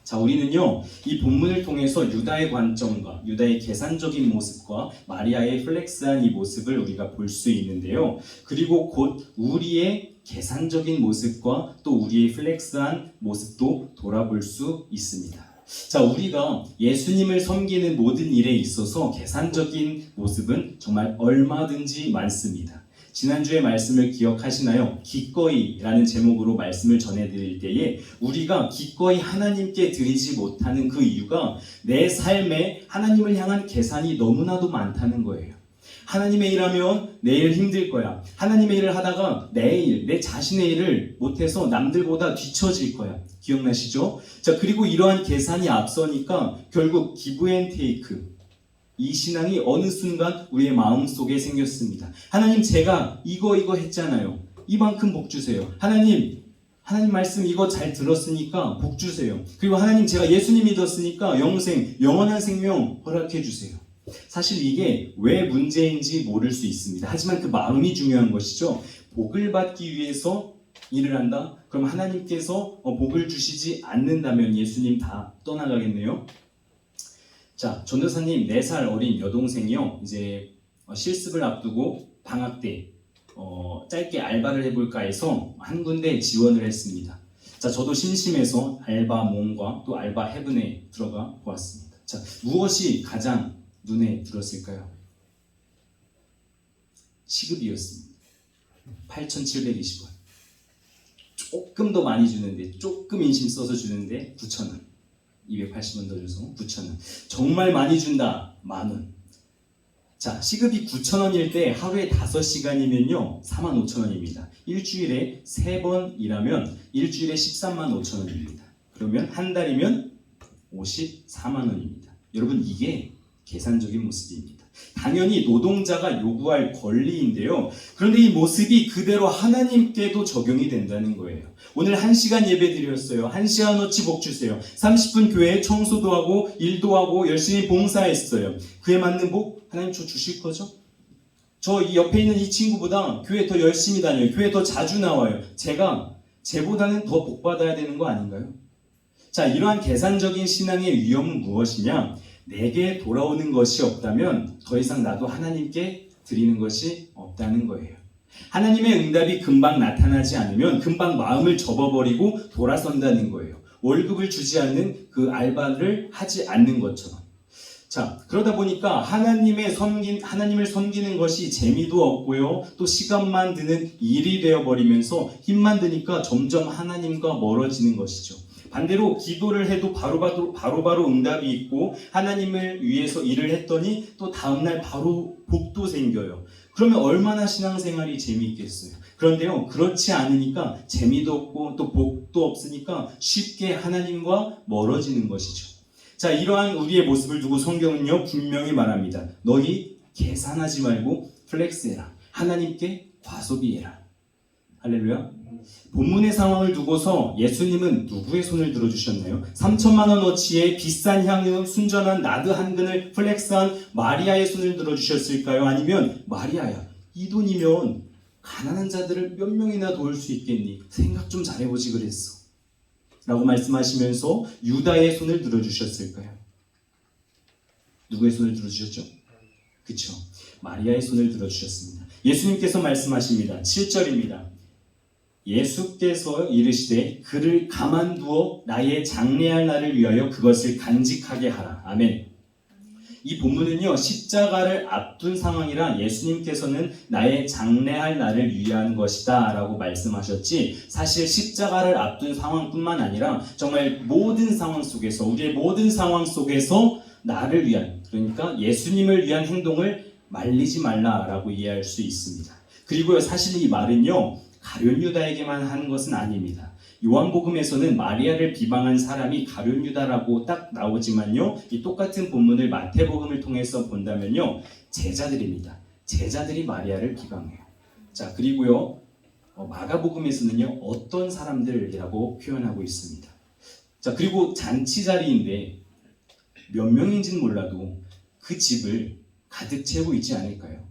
자, 우리는요, 이 본문을 통해서 유다의 관점과 유다의 계산적인 모습과 마리아의 플렉스한 이 모습을 우리가 볼 수 있는데요. 그리고 곧 우리의 계산적인 모습과 또 우리의 플렉스한 모습도 돌아볼 수 있습니다. 자, 우리가 예수님을 섬기는 모든 일에 있어서 계산적인 모습은 정말 얼마든지 많습니다. 지난주의 말씀을 기억하시나요? 기꺼이라는 제목으로 말씀을 전해드릴 때에 우리가 기꺼이 하나님께 드리지 못하는 그 이유가 내 삶에 하나님을 향한 계산이 너무나도 많다는 거예요. 하나님의 일하면 내일 힘들 거야. 하나님의 일을 하다가 내일 내 자신의 일을 못해서 남들보다 뒤처질 거야. 기억나시죠? 자, 그리고 이러한 계산이 앞서니까 결국 기브 앤 테이크, 이 신앙이 어느 순간 우리의 마음속에 생겼습니다. 하나님, 제가 이거 했잖아요. 이만큼 복 주세요. 하나님 말씀 이거 잘 들었으니까 복 주세요. 그리고 하나님, 제가 예수님 믿었으니까 영원한 생명 허락해 주세요. 사실 이게 왜 문제인지 모를 수 있습니다. 하지만 그 마음이 중요한 것이죠. 복을 받기 위해서 일을 한다? 그럼 하나님께서 복을 주시지 않는다면 예수님 다 떠나가겠네요. 자, 전도사님 4살 어린 여동생이요. 이제 실습을 앞두고 방학 때 짧게 알바를 해볼까 해서 한 군데 지원을 했습니다. 자, 저도 심심해서 알바 몬과 또 알바 헤븐에 들어가 보았습니다. 자, 무엇이 가장 눈에 들었을까요? 시급이었습니다. 8,720원. 조금 더 많이 주는데, 조금 인심 써서 주는데 9,000원. 280원 더 줘서 9,000원. 정말 많이 준다. 만원. 자, 시급이 9,000원일 때 하루에 5시간이면요 45,000원입니다. 일주일에 3번 일하면 일주일에 135,000원입니다. 그러면 한 달이면 54만원입니다. 여러분, 이게 계산적인 모습입니다. 당연히 노동자가 요구할 권리인데요. 그런데 이 모습이 그대로 하나님께도 적용이 된다는 거예요. 오늘 1시간 예배 드렸어요. 1시간어치 복 주세요. 30분 교회에 청소도 하고 일도 하고 열심히 봉사했어요. 그에 맞는 복 하나님 저 주실 거죠? 저 이 옆에 있는 이 친구보다 교회 더 열심히 다녀요. 교회 더 자주 나와요. 쟤보다는 더 복 받아야 되는 거 아닌가요? 자, 이러한 계산적인 신앙의 위험은 무엇이냐? 내게 돌아오는 것이 없다면 더 이상 나도 하나님께 드리는 것이 없다는 거예요. 하나님의 응답이 금방 나타나지 않으면 금방 마음을 접어버리고 돌아선다는 거예요. 월급을 주지 않는 그 알바를 하지 않는 것처럼. 자, 그러다 보니까 하나님을 섬기는 것이 재미도 없고요. 또 시간만 드는 일이 되어버리면서 힘만 드니까 점점 하나님과 멀어지는 것이죠. 반대로 기도를 해도 바로바로 응답이 있고 하나님을 위해서 일을 했더니 또 다음날 바로 복도 생겨요. 그러면 얼마나 신앙생활이 재미있겠어요. 그런데요, 그렇지 않으니까 재미도 없고 또 복도 없으니까 쉽게 하나님과 멀어지는 것이죠. 자, 이러한 우리의 모습을 두고 성경은요 분명히 말합니다. 너희 계산하지 말고 플렉스해라. 하나님께 과소비해라. 할렐루야. 본문의 상황을 두고서 예수님은 누구의 손을 들어주셨나요? 3천만 원어치의 비싼 향유, 순전한 나드 한 근을 플렉스한 마리아의 손을 들어주셨을까요? 아니면 마리아야, 이 돈이면 가난한 자들을 몇 명이나 도울 수 있겠니? 생각 좀 잘해보지 그랬어. 라고 말씀하시면서 유다의 손을 들어주셨을까요? 누구의 손을 들어주셨죠? 그쵸? 마리아의 손을 들어주셨습니다. 예수님께서 말씀하십니다. 7절입니다. 예수께서 이르시되 그를 가만두어 나의 장래할 날을 위하여 그것을 간직하게 하라. 아멘. 이 본문은요 십자가를 앞둔 상황이라 예수님께서는 나의 장래할 날을 위한 것이다 라고 말씀하셨지, 사실 십자가를 앞둔 상황뿐만 아니라 정말 모든 상황 속에서, 우리의 모든 상황 속에서 나를 위한, 그러니까 예수님을 위한 행동을 말리지 말라라고 이해할 수 있습니다. 그리고요 사실 이 말은요 가룟 유다에게만 하는 것은 아닙니다. 요한복음에서는 마리아를 비방한 사람이 가룟 유다라고 딱 나오지만요, 이 똑같은 본문을 마태복음을 통해서 본다면요 제자들입니다. 제자들이 마리아를 비방해요. 자, 그리고요 마가복음에서는요 어떤 사람들이라고 표현하고 있습니다. 자, 그리고 잔치 자리인데 몇 명인지는 몰라도 그 집을 가득 채우고 있지 않을까요?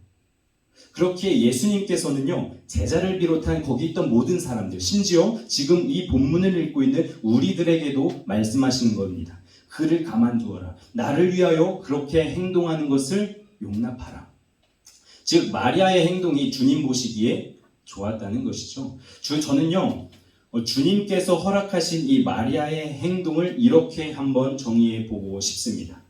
그렇게 예수님께서는요 제자를 비롯한 거기 있던 모든 사람들, 심지어 지금 이 본문을 읽고 있는 우리들에게도 말씀하시는 겁니다. 그를 가만두어라. 나를 위하여 그렇게 행동하는 것을 용납하라. 즉 마리아의 행동이 주님 보시기에 좋았다는 것이죠. 저는요 주님께서 허락하신 이 마리아의 행동을 이렇게 한번 정의해 보고 싶습니다.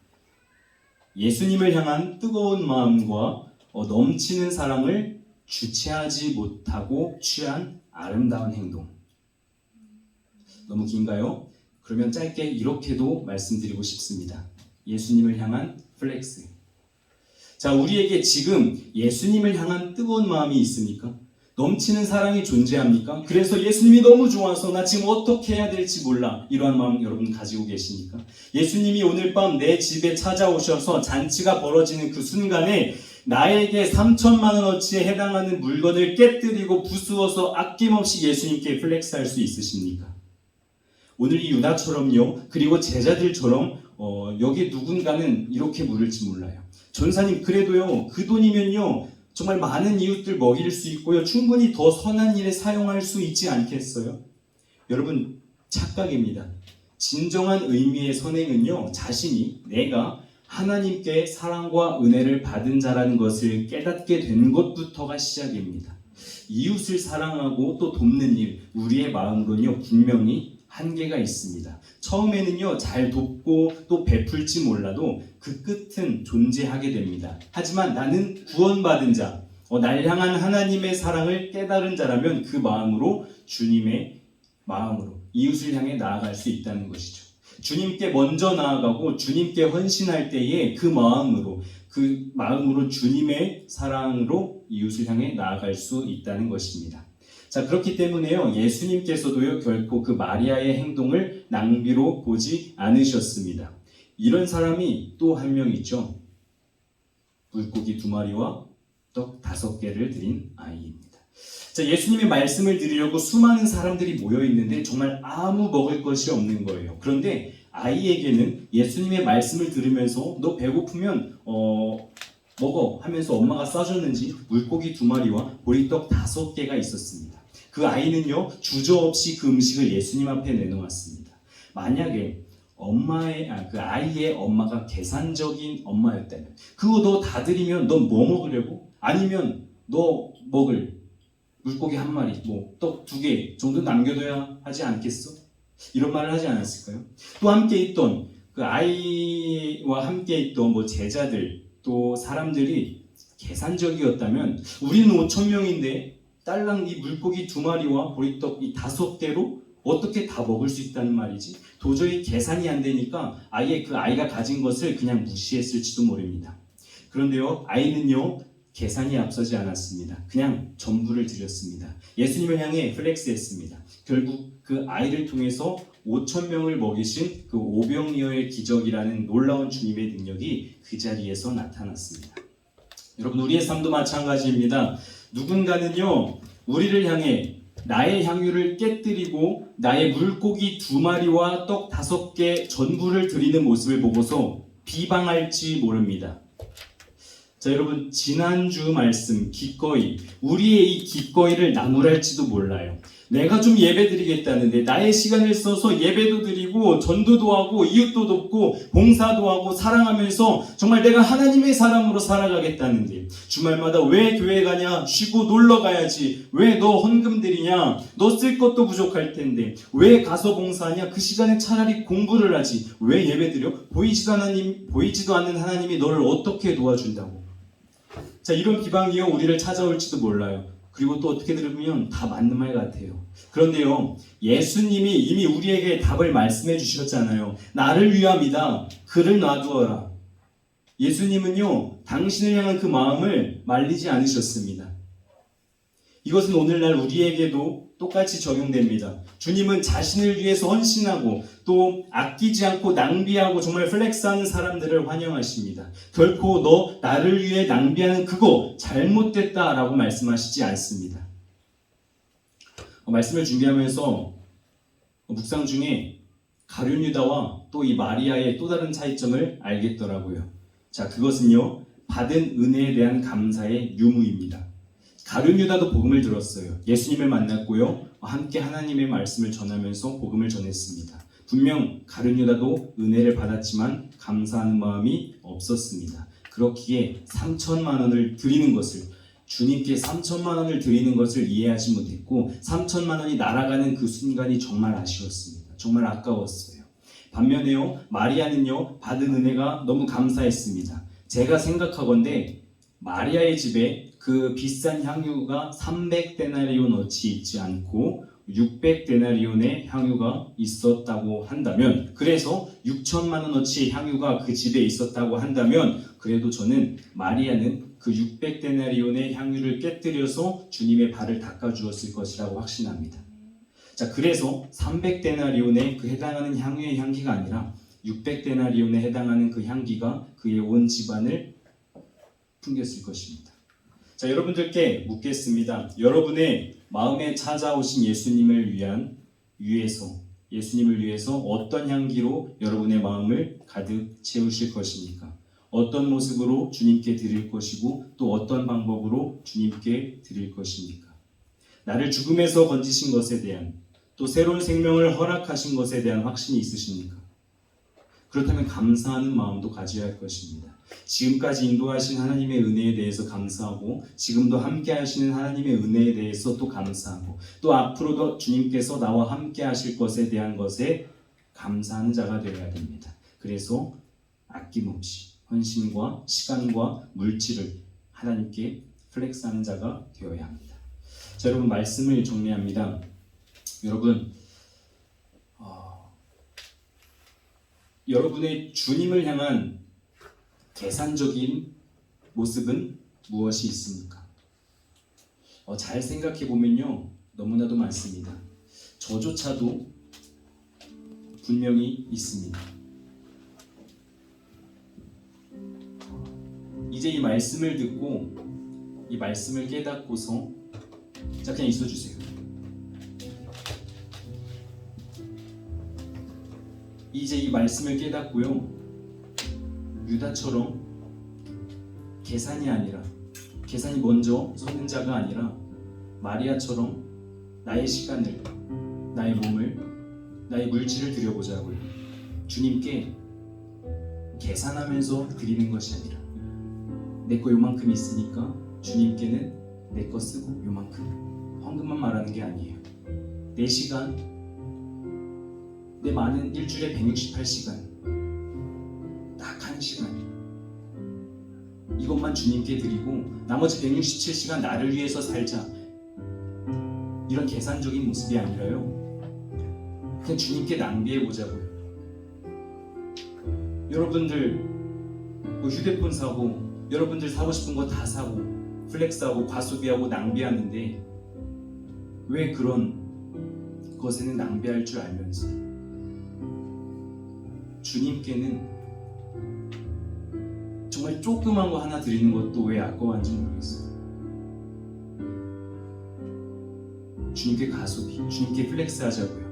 예수님을 향한 뜨거운 마음과 넘치는 사랑을 주체하지 못하고 취한 아름다운 행동. 너무 긴가요? 그러면 짧게 이렇게도 말씀드리고 싶습니다. 예수님을 향한 플렉스. 자, 우리에게 지금 예수님을 향한 뜨거운 마음이 있습니까? 넘치는 사랑이 존재합니까? 그래서 예수님이 너무 좋아서 나 지금 어떻게 해야 될지 몰라, 이러한 마음 여러분 가지고 계십니까? 예수님이 오늘 밤 내 집에 찾아오셔서 잔치가 벌어지는 그 순간에 나에게 3천만 원어치에 해당하는 물건을 깨뜨리고 부수어서 아낌없이 예수님께 플렉스할 수 있으십니까? 오늘 이 유다처럼요. 그리고 제자들처럼 여기 누군가는 이렇게 물을지 몰라요. 전사님 그래도요. 그 돈이면요. 정말 많은 이웃들 먹일 수 있고요. 충분히 더 선한 일에 사용할 수 있지 않겠어요? 여러분 착각입니다. 진정한 의미의 선행은요. 자신이 내가 하나님께 사랑과 은혜를 받은 자라는 것을 깨닫게 된 것부터가 시작입니다. 이웃을 사랑하고 또 돕는 일, 우리의 마음으로는요 분명히 한계가 있습니다. 처음에는요 잘 돕고 또 베풀지 몰라도 그 끝은 존재하게 됩니다. 하지만 나는 구원받은 자, 날 향한 하나님의 사랑을 깨달은 자라면 그 마음으로 주님의 마음으로 이웃을 향해 나아갈 수 있다는 것이죠. 주님께 먼저 나아가고 주님께 헌신할 때에 그 마음으로 주님의 사랑으로 이웃을 향해 나아갈 수 있다는 것입니다. 자, 그렇기 때문에요. 예수님께서도요 결코 그 마리아의 행동을 낭비로 보지 않으셨습니다. 이런 사람이 또 한 명 있죠. 물고기 2마리와 떡 5개를 드린 아이입니다. 자, 예수님의 말씀을 들으려고 수많은 사람들이 모여 있는데 정말 아무 먹을 것이 없는 거예요. 그런데 아이에게는 예수님의 말씀을 들으면서 너 배고프면 먹어 하면서 엄마가 싸줬는지 물고기 2마리와 보리떡 5개가 있었습니다. 그 아이는요 주저없이 그 음식을 예수님 앞에 내놓았습니다. 만약에 그 아이의 엄마가 계산적인 엄마였다면 그거 너 다 드리면 너 뭐 먹으려고? 아니면 너 먹을 물고기 1마리, 떡 2개 정도 남겨둬야 하지 않겠어? 이런 말을 하지 않았을까요? 또 함께 있던 그 아이와 함께 있던 제자들 또 사람들이 계산적이었다면 우리는 5,000명인데 딸랑 이 물고기 2마리와 보리떡 이 5개로 어떻게 다 먹을 수 있다는 말이지? 도저히 계산이 안 되니까 아예 그 아이가 가진 것을 그냥 무시했을지도 모릅니다. 그런데요, 아이는요, 계산이 앞서지 않았습니다. 그냥 전부를 드렸습니다. 예수님을 향해 플렉스했습니다. 결국 그 아이를 통해서 5,000명을 먹이신 그 오병이어의 기적이라는 놀라운 주님의 능력이 그 자리에서 나타났습니다. 여러분, 우리의 삶도 마찬가지입니다. 누군가는요, 우리를 향해 나의 향유를 깨뜨리고 나의 물고기 2마리와 떡 5개 전부를 드리는 모습을 보고서 비방할지 모릅니다. 자, 여러분, 지난주 말씀 기꺼이 우리의 이 기꺼이를 나무랄지도 몰라요. 내가 좀 예배 드리겠다는데 나의 시간을 써서 예배도 드리고 전도도 하고 이웃도 돕고 봉사도 하고 사랑하면서 정말 내가 하나님의 사람으로 살아가겠다는데 주말마다 왜 교회 가냐? 쉬고 놀러 가야지. 왜 너 헌금 드리냐? 너 쓸 것도 부족할 텐데 왜 가서 봉사하냐? 그 시간에 차라리 공부를 하지. 왜 예배 드려? 보이지도 않는 하나님이 너를 어떻게 도와준다고? 자, 이런 비방이요 우리를 찾아올지도 몰라요. 그리고 또 어떻게 들으면 다 맞는 말 같아요. 그런데요, 예수님이 이미 우리에게 답을 말씀해 주셨잖아요. 나를 위함이다. 그를 놔두어라. 예수님은요, 당신을 향한 그 마음을 말리지 않으셨습니다. 이것은 오늘날 우리에게도 똑같이 적용됩니다. 주님은 자신을 위해서 헌신하고 또 아끼지 않고 낭비하고 정말 플렉스하는 사람들을 환영하십니다. 결코 너 나를 위해 낭비하는 그거 잘못됐다라고 말씀하시지 않습니다. 말씀을 준비하면서 묵상 중에 가룟 유다와 또 이 마리아의 또 다른 차이점을 알겠더라고요. 자, 그것은요, 받은 은혜에 대한 감사의 유무입니다. 가룟 유다도 복음을 들었어요. 예수님을 만났고요, 함께 하나님의 말씀을 전하면서 복음을 전했습니다. 분명 가룟 유다도 은혜를 받았지만 감사하는 마음이 없었습니다. 그렇기에 3천만 원을 드리는 것을, 주님께 3천만 원을 드리는 것을 이해하지 못했고 3천만 원이 날아가는 그 순간이 정말 아쉬웠습니다. 정말 아까웠어요. 반면에요, 마리아는요, 받은 은혜가 너무 감사했습니다. 제가 생각하건대 마리아의 집에 그 비싼 향유가 300데나리온어치 있지 않고 600데나리온의 향유가 있었다고 한다면, 그래서 6천만 원어치의 향유가 그 집에 있었다고 한다면, 그래도 저는 마리아는 그 600데나리온의 향유를 깨뜨려서 주님의 발을 닦아주었을 것이라고 확신합니다. 자, 그래서 300데나리온에 그 해당하는 향유의 향기가 아니라 600데나리온에 해당하는 그 향기가 그의 온 집안을 풍겼을 것입니다. 자, 여러분들께 묻겠습니다. 여러분의 마음에 찾아오신 예수님을 위해서 예수님을 위해서 어떤 향기로 여러분의 마음을 가득 채우실 것입니까? 어떤 모습으로 주님께 드릴 것이고 또 어떤 방법으로 주님께 드릴 것입니까? 나를 죽음에서 건지신 것에 대한 또 새로운 생명을 허락하신 것에 대한 확신이 있으십니까? 그렇다면 감사하는 마음도 가져야 할 것입니다. 지금까지 인도하신 하나님의 은혜에 대해서 감사하고 지금도 함께 하시는 하나님의 은혜에 대해서 또 감사하고 또 앞으로도 주님께서 나와 함께 하실 것에 대한 것에 감사하는 자가 되어야 됩니다. 그래서 아낌없이 헌신과 시간과 물질을 하나님께 플렉스하는 자가 되어야 합니다. 자, 여러분 말씀을 정리합니다. 여러분 여러분의 주님을 향한 계산적인 모습은 무엇이 있습니까? 잘 생각해 보면요, 너무나도 많습니다. 저조차도 분명히 있습니다. 이제 이 말씀을 듣고 이 말씀을 깨닫고서 자, 그냥 있어주세요. 이제 이 말씀을 깨닫고요, 유다처럼 계산이 먼저 서는 자가 아니라 마리아처럼 나의 시간을, 나의 몸을, 나의 물질을 드려보자고요. 주님께 계산하면서 드리는 것이 아니라 내 거 요만큼 있으니까 주님께는 내 거 쓰고 요만큼, 헌금만 말하는 게 아니에요. 내 시간, 내 많은 일주일에 168시간, 딱 한 시간, 이것만 주님께 드리고 나머지 167시간 나를 위해서 살자, 이런 계산적인 모습이 아니라요, 그냥 주님께 낭비해보자고요. 여러분들 휴대폰 사고, 여러분들 사고 싶은 거 다 사고, 플렉스하고 과소비하고 낭비하는데 왜 그런 것에는 낭비할 줄 알면서 주님께는 정말 조그만 거 하나 드리는 것도 왜 아까워하는지 모르겠어요. 주님께 가소비, 주님께 플렉스 하자고요.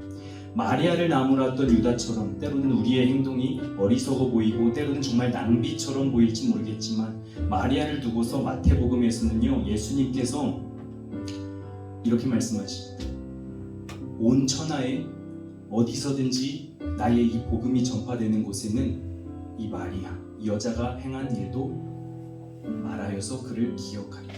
마리아를 나무랐던 유다처럼 때로는 우리의 행동이 어리석어 보이고 때로는 정말 낭비처럼 보일지 모르겠지만, 마리아를 두고서 마태복음에서는요, 예수님께서 이렇게 말씀하십니다. 온 천하에 어디서든지 나의 이 복음이 전파되는 곳에는 이 마리아, 이 여자가 행한 일도 말하여서 그를 기억하리라,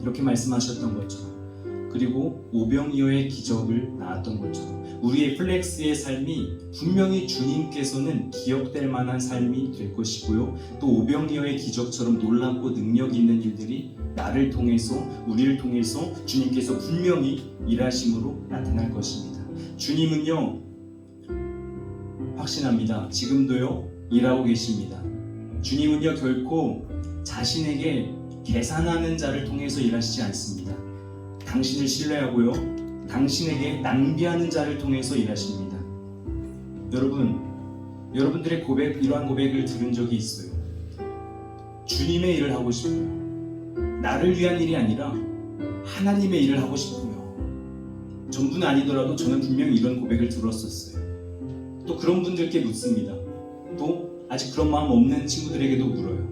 이렇게 말씀하셨던 것처럼, 그리고 오병이어의 기적을 낳았던 것처럼 우리의 플렉스의 삶이 분명히 주님께서는 기억될 만한 삶이 될 것이고요, 또 오병이어의 기적처럼 놀랍고 능력 있는 일들이 나를 통해서, 우리를 통해서 주님께서 분명히 일하심으로 나타날 것입니다. 주님은요, 확신합니다. 지금도요 일하고 계십니다. 주님은요 결코 자신에게 계산하는 자를 통해서 일하시지 않습니다. 당신을 신뢰하고요, 당신에게 낭비하는 자를 통해서 일하십니다. 여러분들의 고백, 이러한 고백을 들은 적이 있어요. 주님의 일을 하고 싶어요. 나를 위한 일이 아니라 하나님의 일을 하고 싶어요. 전부는 아니더라도 저는 분명히 이런 고백을 들었었어요. 또 그런 분들께 묻습니다. 또 아직 그런 마음 없는 친구들에게도 물어요.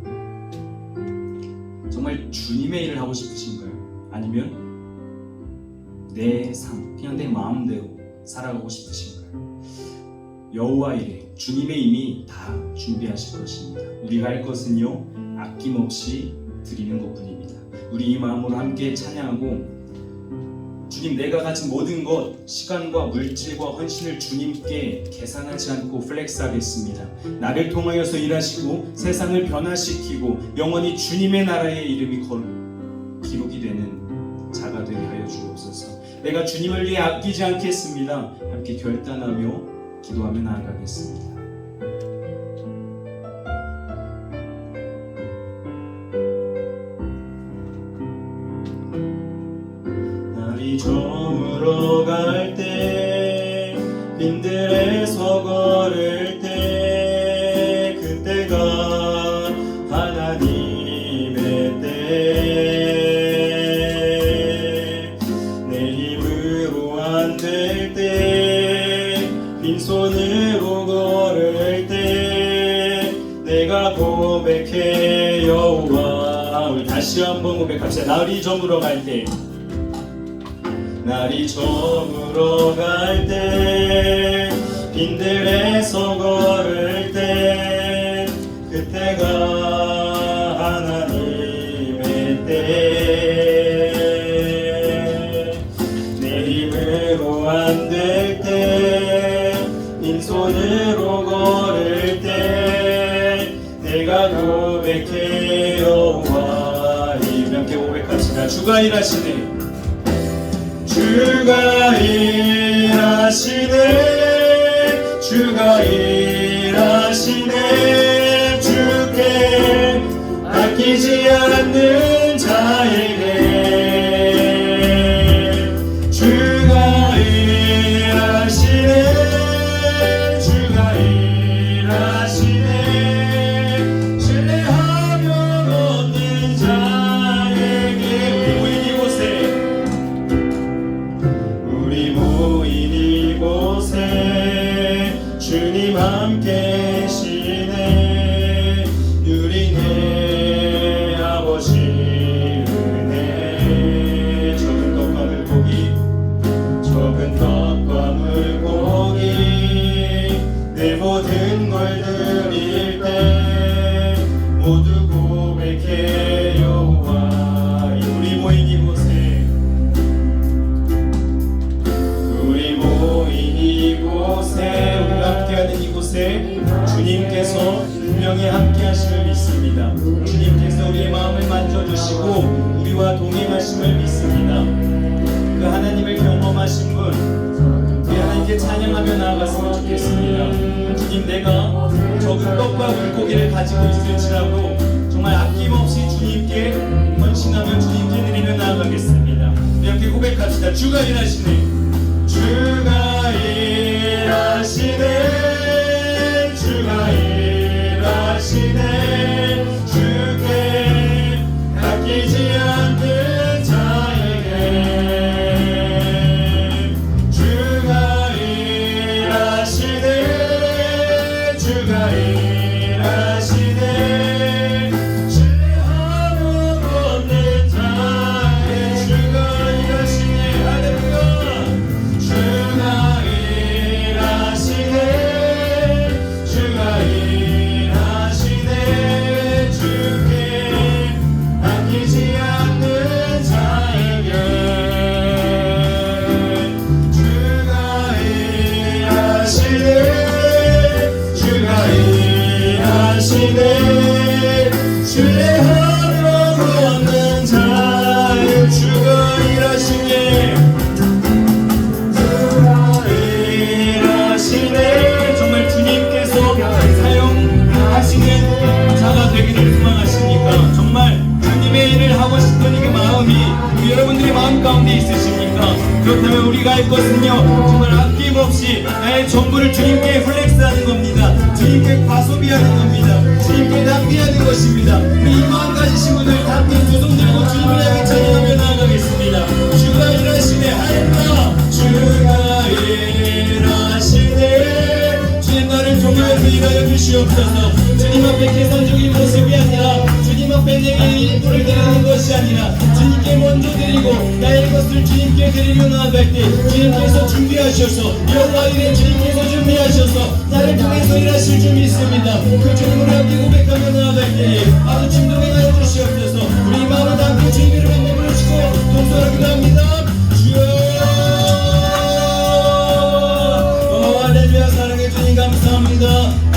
정말 주님의 일을 하고 싶으신가요? 아니면 내 삶, 그냥 내 마음대로 살아가고 싶으신가요? 여호와 이레, 주님의 이미 다 준비하실 것입니다. 우리가 할 것은요, 아낌없이 드리는 것뿐입니다. 우리 이 마음으로 함께 찬양하고, 주님, 내가 가진 모든 것, 시간과 물질과 헌신을 주님께 계산하지 않고 플렉스하겠습니다. 나를 통하여서 일하시고 세상을 변화시키고 영원히 주님의 나라의 이름이 기록이 되는 자가 되게 하여 주옵소서. 내가 주님을 위해 아끼지 않겠습니다. 함께 결단하며 기도하며 나아가겠습니다. 날이 저물어 갈 때, 빈들에서 걸을 때, 그때가 하나님의 때, 내 힘으로 안 될 때, 빈손으로 걸을 때 내가 고백해 여호와. 우리 다시 한번 고백합시다. 날이 저물어 갈 때, 날이 저물어 갈 때, 빈들에서 걸을 때, 그때가 하나님의 때. 내 힘으로 안 될 때, 빈손으로 걸을 때, 내가 고백해 여호와. 이명께 고백합시다. 주가 일하시네, 주가 일하시네, 주가 일하시네. 주께 아끼지 않는 자에게 주가 일하시네, 주가 일하시네. 신뢰하면 얻는 자에게. 우리 모인 이곳에 주님 함께 계시네. 누리네 아버지 은혜. 적은 떡과 물고기, 적은 떡과 물고기, 내 모든 걸 드릴 때 모두 고백해 여호와. 우리 모인 이곳에, 우리 모인 이곳에, 우리가 함께하는 이곳에 주님께서 분명히 함께하심을 믿습니다. 주님께서 우리의 마음을 만져주시고 우리와 동행하심을 믿습니다. 그 하나님을 경험하신 분, 우리 하나님께 찬양하며 나아갔으면 좋겠습니다. 주님, 내가 적은 떡과 물고기를 가지고 있을지라도 정말 아낌없이 주님께 헌신하며 주님께 드리며 나아가겠습니다. 이렇게 고백합시다. 주가 일하시네, 주가 일하시네, 주가 일하시네. 주께 아끼지 않는 자에게 주가 일하시네, 주가 일하시네. 신뢰하며 걷는 자에게 주가 일하시네. 할렐루야. 주가 일하시네, 주가 일하시네. 주께 아끼지 않는 자에게 주가 일하시네, 주가 일하시네. 신뢰하며 걷는 자에게 주가 일하시네, 일하시네. 정말 주님께서 사용하시는 자가 되기를 소망하십니까? 정말 주님의 일을 하고 싶은 그 마음이 여러분들의 마음 가운데 있으십니까? 그렇다면 우리가 할 것은요, 정말 아낌없이 나의 전부를 주님께 플렉스하는 겁니다. 주님께 과소비하는 겁니다. 주님께 낭비하는 것입니다. 우리 이 마음 가지신 분들 다 함께 두 손 들고 주님을 향해 찬양하며 나아가겠습니다. 주가 일하시네. 할렐루야. 주가 일하시네. 주님, 나를 정말 위하여 주시옵소서. 주님 앞에 계산적인 모습이 아니라, 주님 앞에 내게 일부를 드리는 것이 아니라 주님께 먼저 드리고 나의 것을 주님께 드리며 나아갈 때 주님께서 준비하셔서, 여호와 이래 주님께서 준비하셔서 나를 통해서 일하실 줄 믿습니다. 그 주님을 함께 고백하며 나아갈 때에 아주 진동하여 주시옵소서. 우리 마음을 담고 주님을 한번 부르시고 동서로 기도합니다. 주여. 할렐루야. 사랑해 주님 감사합니다.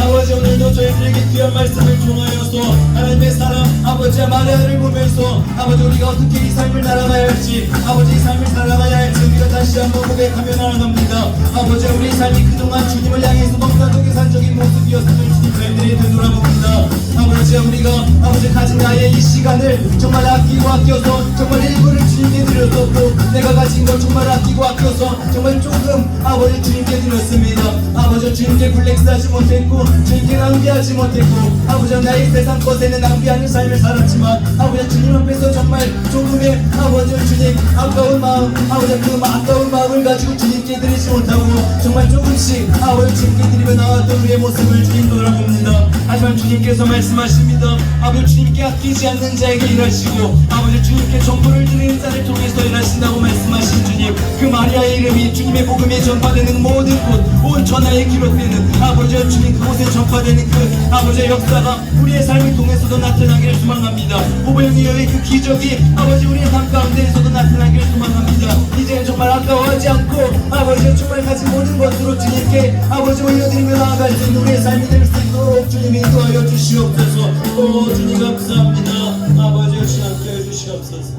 아버지, 오늘도 저희들에게 귀한 말씀을 통하여서 하나님의 사랑 아버지의 마리아를 보면서 아버지 우리가 어떻게 이 삶을 살아가야 할지, 아버지 이 삶을 살아가야 할지 우리가 다시 한번 고백하며 나아갑니다. 아버지, 우리 삶이 그동안 주님을 향해서 넉넉하게 계산적인 모습이었음을 주님 저희들이 되돌아봅니다. 아버지, 우리가 아버지 가진 나의 이 시간을 정말 아끼고 아껴서 정말 일부를 주님께 드렸었고, 내가 가진 걸 정말 아끼고 아껴서 정말 조금 아버지 주님께 드렸습니다. 아버지, 주님께 플렉스하지 못했고 주님께 낭비하지 못했고, 아버지 나의 세상 것에는 낭비하는 삶을 살았지만 아버지 주님 앞에서 정말 조금의 아버지 주님 아까운 마음, 아버지 그 아까운 마음을 가지고 주님께 드리지 못하고 정말 조금씩 아버지 주님께 드리며 나왔던 우리의 모습을 주님 돌아봅니다. 하지만 주님께서 말씀하십니다. 아버지 주님께 아끼지 않는 자에게 일하시고 아버지 주님께 전부를 드리는 자를 통해서 일하신다고 말씀하신 주님, 그 마리아의 이름이 주님의 복음이 전파되는 모든 곳 온 전하에 기록되는 아버지와 주님 그곳에 전파되는 그 아버지의 역사가 우리의 삶을 통해서도 나타나기를 소망합니다. 오병이어의 그 기적이 아버지 우리의 삶 가운데에서도 나타나기를 소망합니다. 이제는 정말 아까워하지 않고 아버지가 정말 가진 모든 것으로 주님께 아버지 올려드리며 나아갈 수 있는 우리의 삶이 될 수 있도록 주님 인도하여 주시옵소서. 오 주님 감사합니다. 아버지와 주님 함께하여 주시옵소서.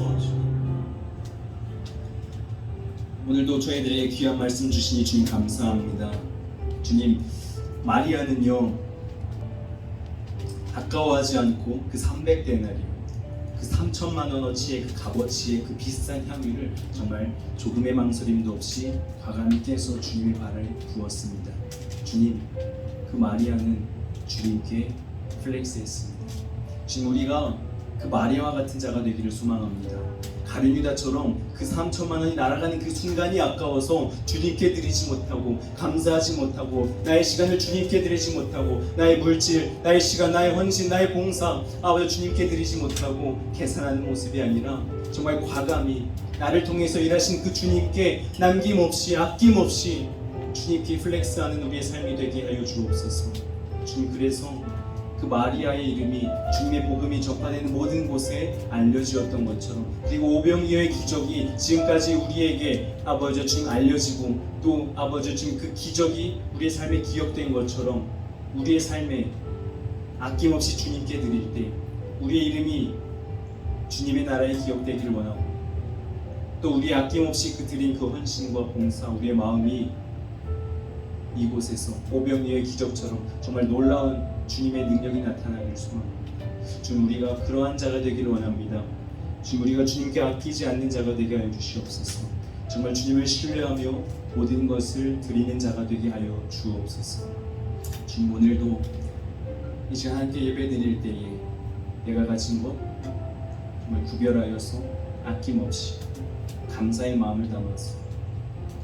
오늘도 저희들에게 귀한 말씀 주시니 주님 감사합니다. 주님, 마리아는요 아까워하지 않고 그 300데나리온, 그 3천만 원어치의 그 값어치의 그 비싼 향유를 정말 조금의 망설임도 없이 과감히 깨서 주님의 발에 부었습니다. 주님, 그 마리아는 주님께 플렉스했습니다. 주님, 우리가 그 마리아와 같은 자가 되기를 소망합니다. 가룟유다처럼 그 3천만 원이 날아가는 그 순간이 아까워서 주님께 드리지 못하고 감사하지 못하고 나의 시간을 주님께 드리지 못하고 나의 물질, 나의 시간, 나의 헌신, 나의 봉사 아버지 주님께 드리지 못하고 계산하는 모습이 아니라 정말 과감히 나를 통해서 일하신 그 주님께 남김없이 아낌없이 주님께 플렉스하는 우리의 삶이 되게 하여 주옵소서. 주님, 그래서 그 마리아의 이름이 주님의 복음이 전파되는 모든 곳에 알려지었던 것처럼, 그리고 오병이어의 기적이 지금까지 우리에게 아버지 주님 알려지고 또 아버지 주님 그 기적이 우리의 삶에 기억된 것처럼 우리의 삶에 아낌없이 주님께 드릴 때 우리의 이름이 주님의 나라에 기억되기를 원하고 또 우리 아낌없이 그 드린 그 헌신과 봉사, 우리의 마음이 이곳에서 오병이어의 기적처럼 정말 놀라운 주님의 능력이 나타나기를 소망합니다. 주님, 우리가 그러한 자가 되기를 원합니다. 주님, 우리가 주님께 아끼지 않는 자가 되게 하여 주시옵소서. 정말 주님을 신뢰하며 모든 것을 드리는 자가 되게 하여 주옵소서. 주님, 오늘도 이 시간 함께 예배 드릴 때에 내가 가진 것 정말 구별하여서 아낌없이 감사의 마음을 담아서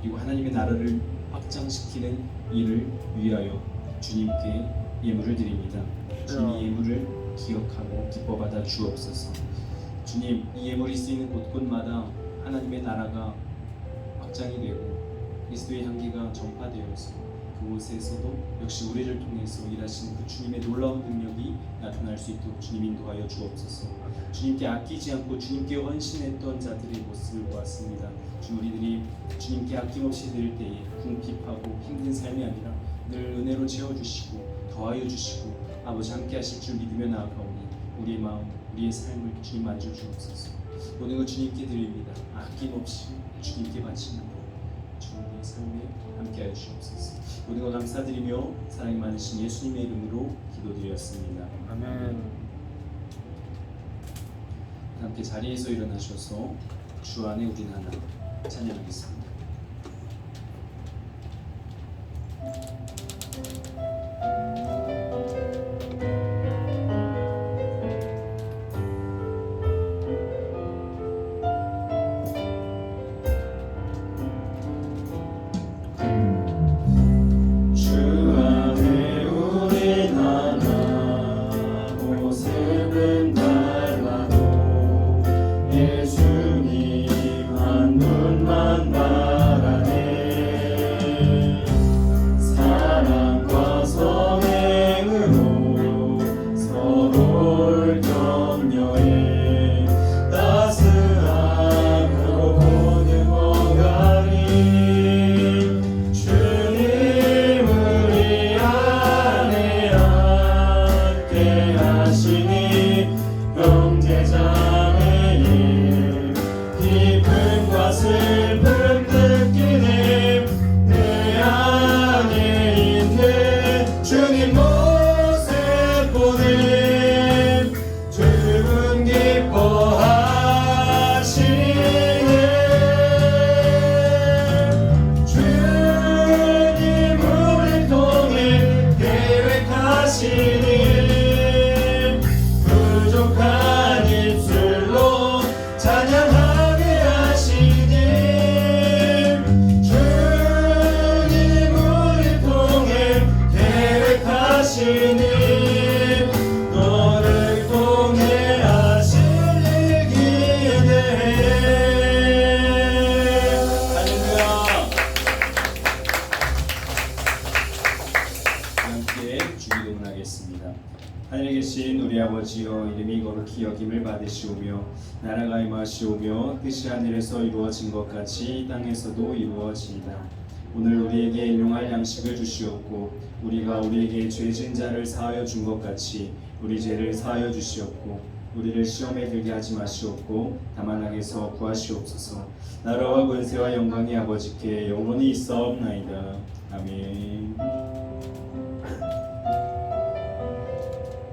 그리고 하나님의 나라를 확장시키는 일을 위하여 주님께 예물을 드립니다. 주님, 이 예물을 기억하고 기뻐 받아 주옵소서. 주님, 이 예물이 쓰이는 곳곳마다 하나님의 나라가 확장이 되고 그리스도의 향기가 전파되어서 그곳에서도 역시 우리를 통해서 일하시는 그 주님의 놀라운 능력이 나타날 수 있도록 주님 인도하여 주옵소서. 주님께 아끼지 않고 주님께 헌신했던 자들의 모습을 보았습니다. 주님, 우리들이 주님께 아낌없이 드릴 때에 궁핍하고 힘든 삶이 아니라 늘 은혜로 채워주시고 더하여 주시고 아버지 함께 하실 줄 믿으며 나아가오니 우리의 마음, 우리의 삶을 주님 만져 주옵소서. 모든 것 주님께 드립니다. 아낌없이 주님께 바치는 주님의 삶에 함께 하여 주옵소서. 모든 것 감사드리며 사랑이 많으신 예수님의 이름으로 기도드렸습니다. 아멘. 함께 자리에서 일어나셔서 주 안에 우린 하나 찬양하겠습니다. 예수님 한 분만 되신 우리 아버지여 이름이 거룩히 여김을 받으시오며 나라가 임하시오며 뜻이 하늘에서 이루어진 것 같이 땅에서도 이루어지이다. 오늘 우리에게 일용할 양식을 주시옵고 우리가 우리에게 죄진 자를 사하여 준 것 같이 우리 죄를 사하여 주시옵고 우리를 시험에 들게 하지 마시옵고 다만 악에서 구하시옵소서. 나라와 권세와 영광이 아버지께 영원히 있사옵나이다. 아멘.